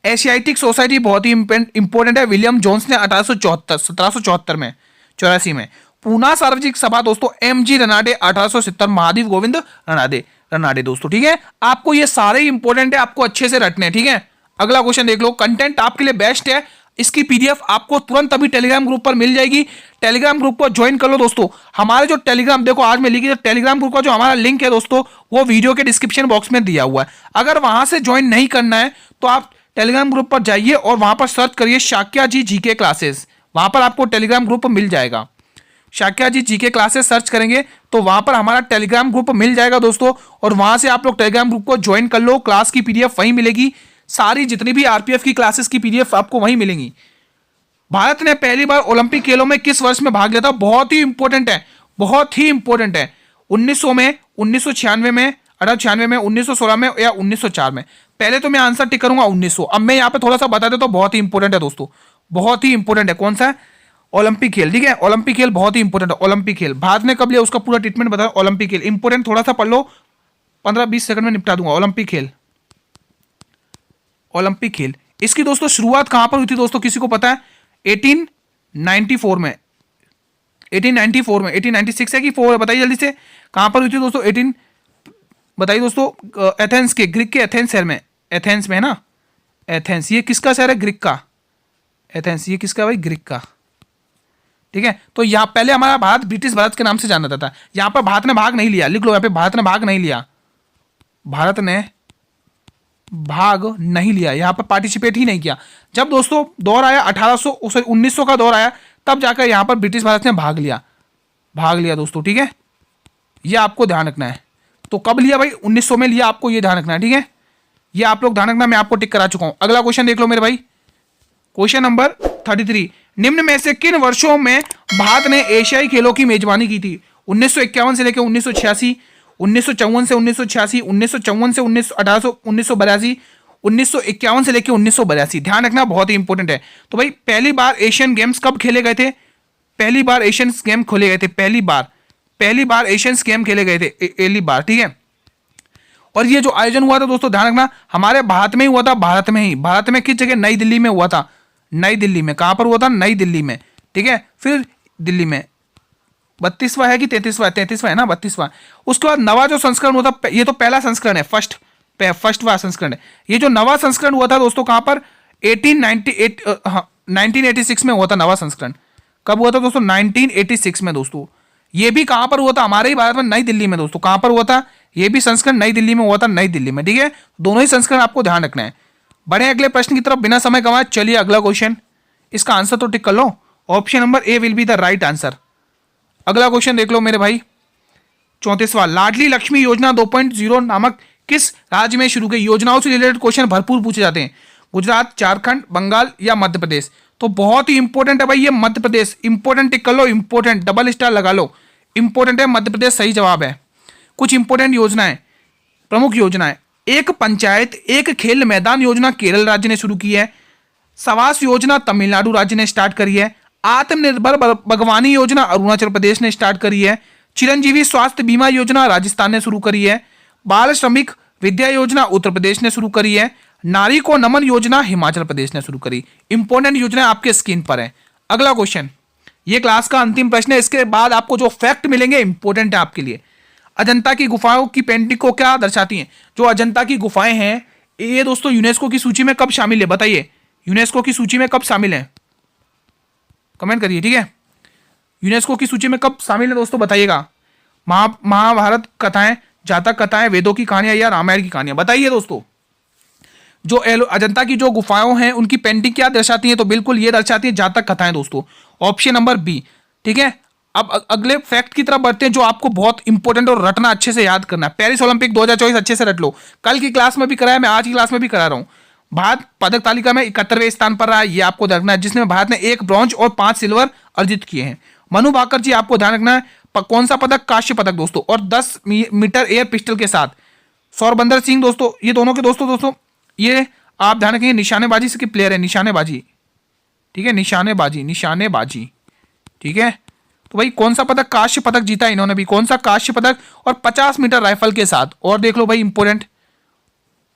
S1: एशियाटिक सोसाइटी बहुत ही इंपॉर्टेंट है, विलियम जोन्स ने 1774 में, 84 में। पूना सार्वजनिक सभा दोस्तों एमजी रनाडे 1870, महादेव गोविंद रनाडे दोस्तों, ठीक है। आपको ये सारे इंपॉर्टेंट है, आपको अच्छे से रटने, ठीक है। अगला क्वेश्चन देख लो, कंटेंट आपके लिए बेस्ट है, इसकी पीडीएफ आपको तुरंत अभी टेलीग्राम ग्रुप पर मिल जाएगी। टेलीग्राम ग्रुप को ज्वाइन कर लो दोस्तों। हमारे जो टेलीग्राम, देखो आज मैं लिखी टेलीग्राम ग्रुप का जो हमारा लिंक है दोस्तों, वो वीडियो के डिस्क्रिप्शन बॉक्स में दिया हुआ है। अगर वहां से ज्वाइन नहीं करना है तो आप टेलीग्राम ग्रुप पर जाइए और वहां पर सर्च करिए शाक्या जी जीके क्लासेस, वहां पर आपको टेलीग्राम ग्रुप मिल जाएगा। शाक्या जी जीके क्लासेस सर्च करेंगे तो वहां पर हमारा टेलीग्राम ग्रुप मिल जाएगा दोस्तों, और वहां से आप लोग टेलीग्राम ग्रुप को ज्वाइन कर लो। क्लास की पीडीएफ वहीं मिलेगी, सारी जितनी भी आरपीएफ की क्लासेस की पीडीएफ आपको वहीं मिलेंगी। भारत ने पहली बार ओलंपिक खेलों में किस वर्ष में भाग लिया था? बहुत ही इंपॉर्टेंट है, बहुत ही इंपॉर्टेंट है। 1900 में, 1996 में, 1896 में, 1916 में या 1904 में? पहले तो मैं आंसर टिक करूंगा 1900। अब मैं यहाँ पे थोड़ा सा बता देता हूँ, बहुत ही इंपॉर्टेंट है दोस्तों, बहुत ही इंपॉर्टेंट है। कौन सा है? ओलंपिक खेल, ठीक है। ओलंपिक खेल बहुत ही इंपॉर्टेंट है। ओलंपिक खेल भारत ने कब लिया उसका पूरा ट्रीटमेंट बताया। ओलंपिक खेल इंपॉर्टेंट, थोड़ा सा पढ़ लो, 15-20 सेकंड में निपटा दूंगा। ओलंपिक खेल, ओलंपिक खेल, इसकी दोस्तों शुरुआत कहां पर हुई थी दोस्तों, किसी को पता है? 1894 में, 1894 में, 1896 है कि 4 है? बताइए जल्दी से, कहां पर हुई थी दोस्तों? 18 बताइए दोस्तों। एथेंस के, ग्रीक के एथेंस शहर में, एथेंस में है ना, एथेंस। ये किसका शहर है? ग्रीक का। एथेंस ये किसका भाई? ग्रीक का, ठीक है। तो यहां पहले हमारा भारत ब्रिटिश भारत के नाम से जाना जाता था। यहां पर भारत ने भाग नहीं लिया, लिख लो यहां पे, भारत ने भाग नहीं लिया, भारत ने भाग नहीं लिया, यहां पर पार्टिसिपेट ही नहीं किया। जब दोस्तों दौर आया 1900 का दौर आया, तब जाकर यहां पर ब्रिटिश भारत ने भाग लिया दोस्तों, ठीक है। ये आपको ध्यान रखना है। तो कब लिया भाई? 1900 में लिया, आपको ये ध्यान रखना है, ठीक है। ये आप लोग ध्यान रखना, मैं आपको टिक करा चुका हूं। अगला क्वेश्चन देख लो मेरे भाई, क्वेश्चन नंबर 33। निम्न में से किन वर्षों में भारत ने एशियाई खेलों की मेजबानी की थी? 1951 से लेकर 1986, 1954 से 1986, 1954 से 1982, 1951 से लेकर 1982, ध्यान रखना बहुत ही इंपॉर्टेंट है। तो भाई पहली बार एशियन गेम्स कब खेले गए थे? पहली बार एशियन गेम खोले गए थे, पहली बार एशियन गेम खेले गए थे, पहली बार, ठीक है। और ये जो आयोजन हुआ था दोस्तों, ध्यान रखना हमारे भारत में ही हुआ था, भारत में किस जगह? नई दिल्ली में हुआ था, नई दिल्ली में। कहां पर हुआ था? नई दिल्ली में, ठीक है। फिर दिल्ली में 32वां है कि 33वां? 33वां है ना, 32वां। उसके बाद नवा जो संस्करण हुआ था, ये तो पहला संस्करण है, फर्स्टवां संस्करण है। ये जो नवा संस्करण हुआ था दोस्तों, कहां पर? 1986 में हुआ था नवा संस्करण। कब हुआ था दोस्तों? 1986 में दोस्तों। ये भी कहां पर हुआ था? हमारे ही भारत में, नई दिल्ली में दोस्तों। कहां पर हुआ था? ये भी संस्करण नई दिल्ली में हुआ था, नई दिल्ली में, ठीक है। दोनों ही संस्करण आपको ध्यान रखना है। बढ़े अगले प्रश्न की तरफ बिना समय गंवाए। चलिए अगला क्वेश्चन, इसका आंसर तो टिक कर लो। Option number A will be the right answer. अगला क्वेश्चन देख लो मेरे भाई, 34वां। लाडली लक्ष्मी योजना 2.0 नामक किस राज्य में शुरू की? योजनाओं से रिलेटेड क्वेश्चन भरपूर पूछे जाते हैं। गुजरात, झारखंड, बंगाल या मध्य प्रदेश? तो बहुत ही इंपॉर्टेंट है भाई ये मध्य प्रदेश। इंपॉर्टेंट टिक कर लो, इंपॉर्टेंट, डबल स्टार लगा लो, इंपॉर्टेंट है, मध्य प्रदेश सही जवाब है। कुछ इंपॉर्टेंट योजनाएं, प्रमुख योजनाएं। एक पंचायत एक खेल मैदान योजना केरल राज्य ने शुरू की है। सवास योजना तमिलनाडु राज्य ने स्टार्ट करी है। आत्मनिर्भर बागवानी योजना अरुणाचल प्रदेश ने स्टार्ट करी है। चिरंजीवी स्वास्थ्य बीमा योजना राजस्थान ने शुरू करी है। बाल श्रमिक विद्या योजना उत्तर प्रदेश ने शुरू करी है। नारी को नमन योजना हिमाचल प्रदेश ने शुरू करी। इंपॉर्टेंट योजना आपके स्क्रीन पर है। अगला क्वेश्चन, ये क्लास का अंतिम प्रश्न है। इसके बाद आपको जो फैक्ट मिलेंगे इंपॉर्टेंट है आपके लिए। अजंता की गुफाओं की पेंटिंग को क्या दर्शाती हैं? जो अजंता की गुफाएं हैं ये दोस्तों यूनेस्को की सूची में कब शामिल है? बताइए, यूनेस्को की सूची में कब शामिल है? कमेंट करिए, ठीक है। यूनेस्को की सूची में कब शामिल है दोस्तों, बताइएगा। महाभारत कथाएं, जातक कथाएं, वेदों की कहानियां या रामायण की कहानियां? बताइए दोस्तों। जो अजंता की जो गुफाओं हैं उनकी पेंटिंग क्या दर्शाती है? तो बिल्कुल ये दर्शाती है जातक कथाएं दोस्तों, ऑप्शन नंबर बी, ठीक है। अब अगले फैक्ट की तरफ बढ़ते हैं जो आपको बहुत इंपॉर्टेंट और रटना, अच्छे से याद करना है। पेरिस ओलंपिक 2024 अच्छे से रट लो। कल की क्लास में भी कराया, मैं आज की क्लास में भी करा रहा हूं। भारत पदक तालिका में 71वें स्थान पर रहा है, ये आपको रखना है, जिसमें भारत ने 1 ब्रॉन्ज और 5 सिल्वर अर्जित किए हैं। मनु भाकर जी आपको ध्यान रखना है, कौन सा पदक? कांस्य पदक दोस्तों, और 10 मीटर एयर पिस्टल के साथ। सौरबंदर सिंह दोस्तों, ये दोनों के दोस्तों ये आप ध्यान रखेंगे, निशानेबाजी से प्लेयर है, निशानेबाजी, ठीक है, निशानेबाजी, ठीक है। तो भाई कौन सा पदक? कांस्य पदक जीता इन्होंने भी। कौन सा? कांस्य पदक, और 50 मीटर राइफल के साथ। और देख लो भाई इंपोर्टेंट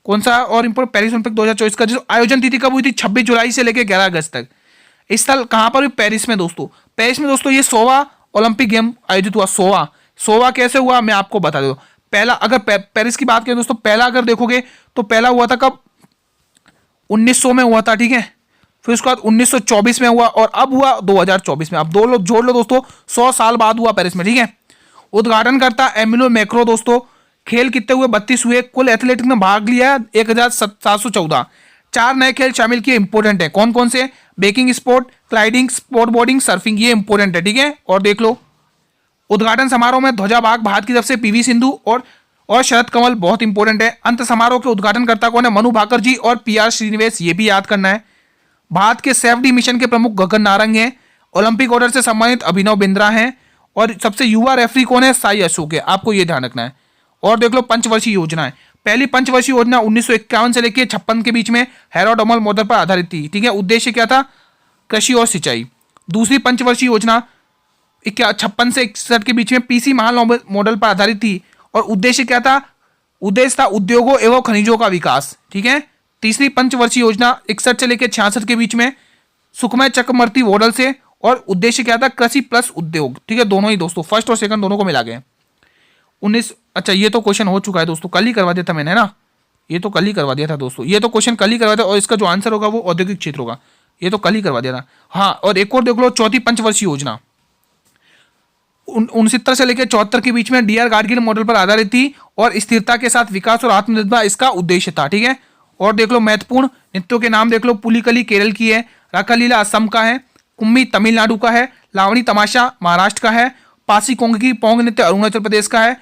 S1: कौन सा और इंपोर्टेंट, पेरिस ओलंपिक 2024 का जो आयोजन तिथि कब हुई थी? 26 जुलाई से लेकर 11 अगस्त तक। इस साल कहां पर हुई? पेरिस में दोस्तों। पेरिस में दोस्तों ये 100वां ओलंपिक गेम आयोजित हुआ। 100वां कैसे हुआ मैं आपको बता दूं। पहला अगर पेरिस की बात करें दोस्तों, पहला अगर देखोगे तो पहला हुआ था कब? 1900 में हुआ था, ठीक है। फिर उसके बाद 1924 में हुआ, और अब हुआ 2024 में। अब दो लोग जोड़ लो दोस्तों, 100 साल बाद हुआ पेरिस में, ठीक है। उद्घाटनकर्ता एमिलो मैक्रो दोस्तों। खेल कितने हुए? 32 हुए। कुल एथलेटिक में भाग लिया 1714। 4 नए खेल शामिल किए, इंपोर्टेंट है। कौन कौन से? Baking sport, gliding, sport boarding, surfing, ये इंपोर्टेंट है, ठीक है। और देख लो उद्घाटन समारोह में ध्वजाभाग भारत की तरफ से पीवी सिंधु और शरद कमल, बहुत इंपॉर्टेंट है। अंत समारोह के उद्घाटनकर्ता कौन है? मनु भाकर जी और पीआर श्रीनिवास, ये भी याद करना है। भारत के सेफ्टी मिशन के प्रमुख गगन नारंग हैं। ओलंपिक ऑर्डर से सम्मानित अभिनव बिंद्रा हैं। और सबसे युवा रेफरी कौन है? साई अशोक है, आपको ये ध्यान रखना है। और देख लो पंचवर्षीय योजनाएं। पहली पंचवर्षीय योजना 1951 से लेकर 56 के बीच में हेरोडोमल मॉडल पर आधारित थी, ठीक है। उद्देश्य क्या था? कृषि और सिंचाई। दूसरी पंचवर्षीय योजना 56 से 61 के बीच में पीसी महाल मॉडल पर आधारित थी, और उद्देश्य क्या था? उद्देश्य था उद्योगों एवं खनिजों का विकास, ठीक है। तीसरी पंचवर्षीय योजना 61 से लेकर 66 के बीच में सुखमय चक्रवर्ती मॉडल से, और उद्देश्य क्या था? कृषि प्लस उद्योग, ठीक है। दोनों ही दोस्तों, फर्स्ट और सेकंड दोनों को मिला गए। 19 अच्छा ये तो क्वेश्चन हो चुका है दोस्तों, कल ही करवा दिया था मैंने, है ना। ये तो कल ही करवा दिया था दोस्तों, ये तो क्वेश्चन कल ही करवा दिया, और इसका जो आंसर होगा वो औद्योगिक क्षेत्र होगा। ये तो कल ही करवा दिया था। हाँ, और एक और देख लो, चौथी पंचवर्षीय योजना 69 से लेकर 74 के बीच में डीआर गाडगिल मॉडल पर आधारित थी, और स्थिरता के साथ विकास और आत्मनिर्भरता इसका उद्देश्य था, ठीक है। और देख लो महत्वपूर्ण नृत्यों के नाम देख लो, पुलिकली केरल की है, राकालीला असम का है, कुम्मी तमिलनाडु का है, लावणी तमाशा महाराष्ट्र का है, पासी कोंगकी पोंग नृत्य अरुणाचल प्रदेश का है,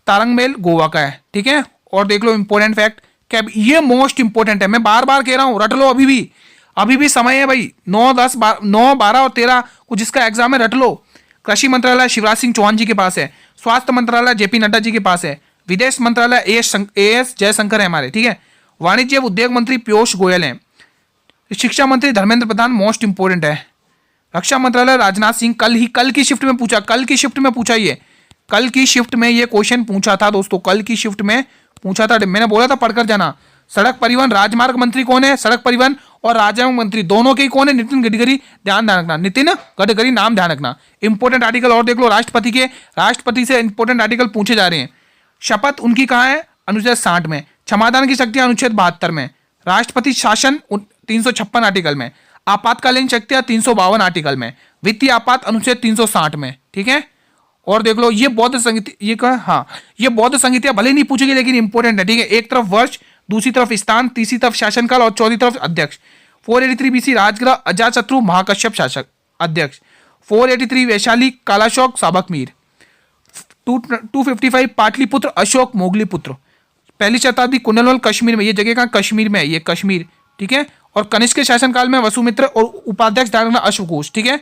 S1: तारंगमेल गोवा का है, ठीक है। और देख लो इंपॉर्टेंट फैक्ट, क्या ये मोस्ट इंपॉर्टेंट है, मैं बार बार कह रहा हूं, रट लो, अभी भी समय है भाई। 9, 10, 9, 12 और 13 को जिसका एग्जाम है रट लो। कृषि मंत्रालय शिवराज सिंह चौहान जी के पास है, स्वास्थ्य मंत्रालय जेपी नड्डा जी के पास है, विदेश मंत्रालय एएस जयशंकर है हमारे, ठीक है। वाणिज्य एवं उद्योग मंत्री पीयूष गोयल हैं, शिक्षा मंत्री धर्मेंद्र प्रधान मोस्ट इंपोर्टेंट है, रक्षा मंत्रालय राजनाथ सिंह। कल की शिफ्ट में पूछा, ये कल की शिफ्ट में ये क्वेश्चन पूछा था दोस्तों, कल की शिफ्ट में पूछा था, मैंने बोला था पढ़कर जाना। सड़क परिवहन राजमार्ग मंत्री कौन है? सड़क परिवहन और राजमार्ग मंत्री दोनों के कौन है? नितिन गडकरी। ध्यान रखना, नितिन गडकरी नाम ध्यान रखना। इंपोर्टेंट आर्टिकल और देख लो, राष्ट्रपति से इंपोर्टेंट आर्टिकल पूछे जा रहे हैं। शपथ उनकी कहाँ है? अनुच्छेद 60 में। क्षमादान की शक्तियां अनुच्छेद 72 में। राष्ट्रपति शासन 356 आर्टिकल में। आपातकालीन शक्तियां 352 आर्टिकल में। वित्तीय आपात अनुच्छेद 360 में। ठीक है, और देख लो ये बौद्ध संहिता, ये कहा, हाँ ये बौद्ध संहिता भले नहीं पूछेगी लेकिन इंपॉर्टेंट है। ठीक है, एक तरफ वर्ष, दूसरी तरफ स्थान, तीसरी तरफ शासनकाल और चौथी तरफ अध्यक्ष। 483 BC राजगृह अजातशत्रु महाकश्यप शासक अध्यक्ष। 483 वैशाली कालाशोक साबक मीर। 255 पाटलिपुत्र अशोक मोगलीपुत्र। पहली शताब्दी कुंडलवल कश्मीर में, ये जगह कहाँ? कश्मीर में, ये कश्मीर। ठीक है, और कनिष्क के शासनकाल में वसुमित्र और उपाध्यक्ष डायरेक्टर अश्वघोष। ठीक है,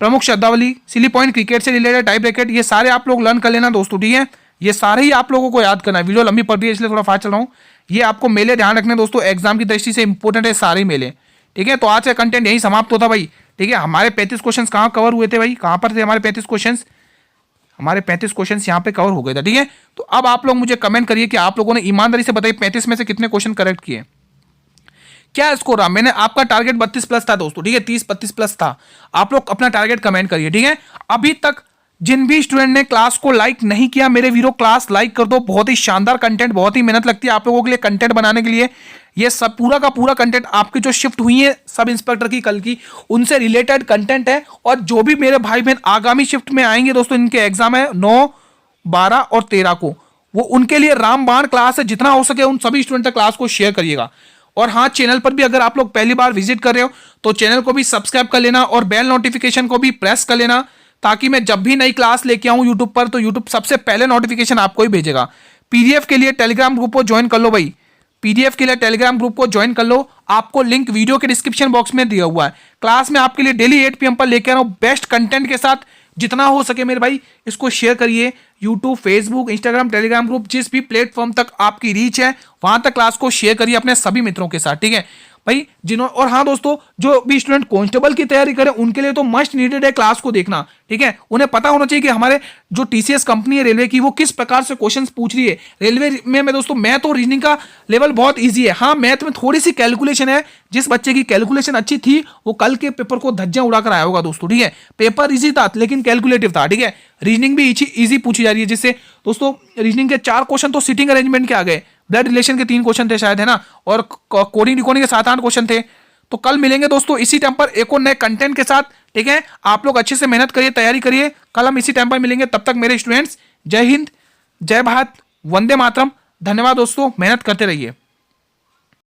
S1: प्रमुख शब्दावली, सिली पॉइंट, क्रिकेट से रिलेटेड, टाइप ब्रैकेट, ये सारे आप लोग लर्न कर लेना दोस्तों। ठीक है, ये सारे ही आप लोगों को याद करना है। वीडियो लंबी पड़ रही है इसलिए थोड़ा फास्ट चल रहा हूँ। ये आपको मेले ध्यान रखने दोस्तों, एग्जाम की दृष्टि से इंपॉर्टेंट है सारे मेले। ठीक है, तो आज का कंटेंट यही समाप्त होता भाई। ठीक है, हमारे 35 क्वेश्चन कहाँ कवर हुए थे भाई? कहाँ पर थे हमारे 35 क्वेश्चन? हमारे 35 क्वेश्चन यहाँ पे कवर हो गए थे। ठीक है, तो अब आप लोग मुझे कमेंट करिए कि आप लोगों ने ईमानदारी से बताइए 35 में से कितने क्वेश्चन करेक्ट किए, क्या स्कोर रहा? मैंने आपका टारगेट 32 प्लस था दोस्तों। ठीक है, 30-32 प्लस था। आप लोग अपना टारगेट कमेंट करिए। ठीक है, अभी तक जिन भी स्टूडेंट ने क्लास को लाइक नहीं किया, मेरे वीडियो क्लास लाइक कर दो। बहुत ही शानदार कंटेंट, बहुत ही मेहनत लगती है आप लोगों के लिए कंटेंट बनाने के लिए। ये सब पूरा का पूरा कंटेंट आपकी जो शिफ्ट हुई है सब इंस्पेक्टर की कल की, उनसे रिलेटेड कंटेंट है। और जो भी मेरे भाई बहन आगामी शिफ्ट में आएंगे दोस्तों, इनके एग्जाम है 9, 12 और 13 को, वो उनके लिए रामबाण क्लास है। जितना हो सके उन सभी स्टूडेंट तक क्लास को शेयर करिएगा। और हाँ, चैनल पर भी अगर आप लोग पहली बार विजिट कर रहे हो तो चैनल को भी सब्सक्राइब कर लेना और बेल नोटिफिकेशन को भी प्रेस कर लेना, ताकि मैं जब भी नई क्लास लेके आऊं यूट्यूब पर तो यूट्यूब सबसे पहले नोटिफिकेशन आपको ही भेजेगा। पीडीएफ के लिए टेलीग्राम ग्रुप को ज्वाइन कर लो भाई, पीडीएफ के लिए टेलीग्राम ग्रुप को ज्वाइन कर लो। आपको लिंक वीडियो के डिस्क्रिप्शन बॉक्स में दिया हुआ है। क्लास में आपके लिए डेली 8 PM पर लेके आ रहा हूं बेस्ट कंटेंट के साथ। जितना हो सके मेरे भाई इसको शेयर करिए। YouTube, Facebook, Instagram, Telegram group, जिस भी प्लेटफॉर्म तक आपकी रीच है वहां तक क्लास को शेयर करिए अपने सभी मित्रों के साथ। ठीक है भाई, और हाँ दोस्तों, जो भी स्टूडेंट कांस्टेबल की तैयारी करें उनके लिए तो मस्ट नीडेड है क्लास को देखना। ठीक है, उन्हें पता होना चाहिए कि हमारे जो टीसीएस कंपनी है रेलवे की, वो किस प्रकार से क्वेश्चंस पूछ रही है। रेलवे में दोस्तों मैथ और रीजनिंग का लेवल बहुत ईजी है। हाँ, मैथ में थोड़ी सी कैलकुलेशन है। जिस बच्चे की कैलकुलेशन अच्छी थी वो कल के पेपर को धज्जियां उड़ाकर आया होगा दोस्तों। ठीक है, पेपर ईजी था लेकिन कैलकुलेटिव था। ठीक है, रीजनिंग भी ईजी पूछी जा रही है, जिससे दोस्तों रीजनिंग के 4 क्वेश्चन तो सिटिंग अरेंजमेंट के आ गए, ब्लड रिलेशन के 3 क्वेश्चन थे शायद, है ना, और कोडिंग डिकोडिंग के 7-8 क्वेश्चन थे। तो कल मिलेंगे दोस्तों इसी टाइम पर एक और नए कंटेंट के साथ। ठीक है, आप लोग अच्छे से मेहनत करिए, तैयारी करिए। कल हम इसी टाइम पर मिलेंगे। तब तक मेरे स्टूडेंट्स, जय हिंद, जय भारत, वंदे मातरम। धन्यवाद दोस्तों, मेहनत करते रहिए।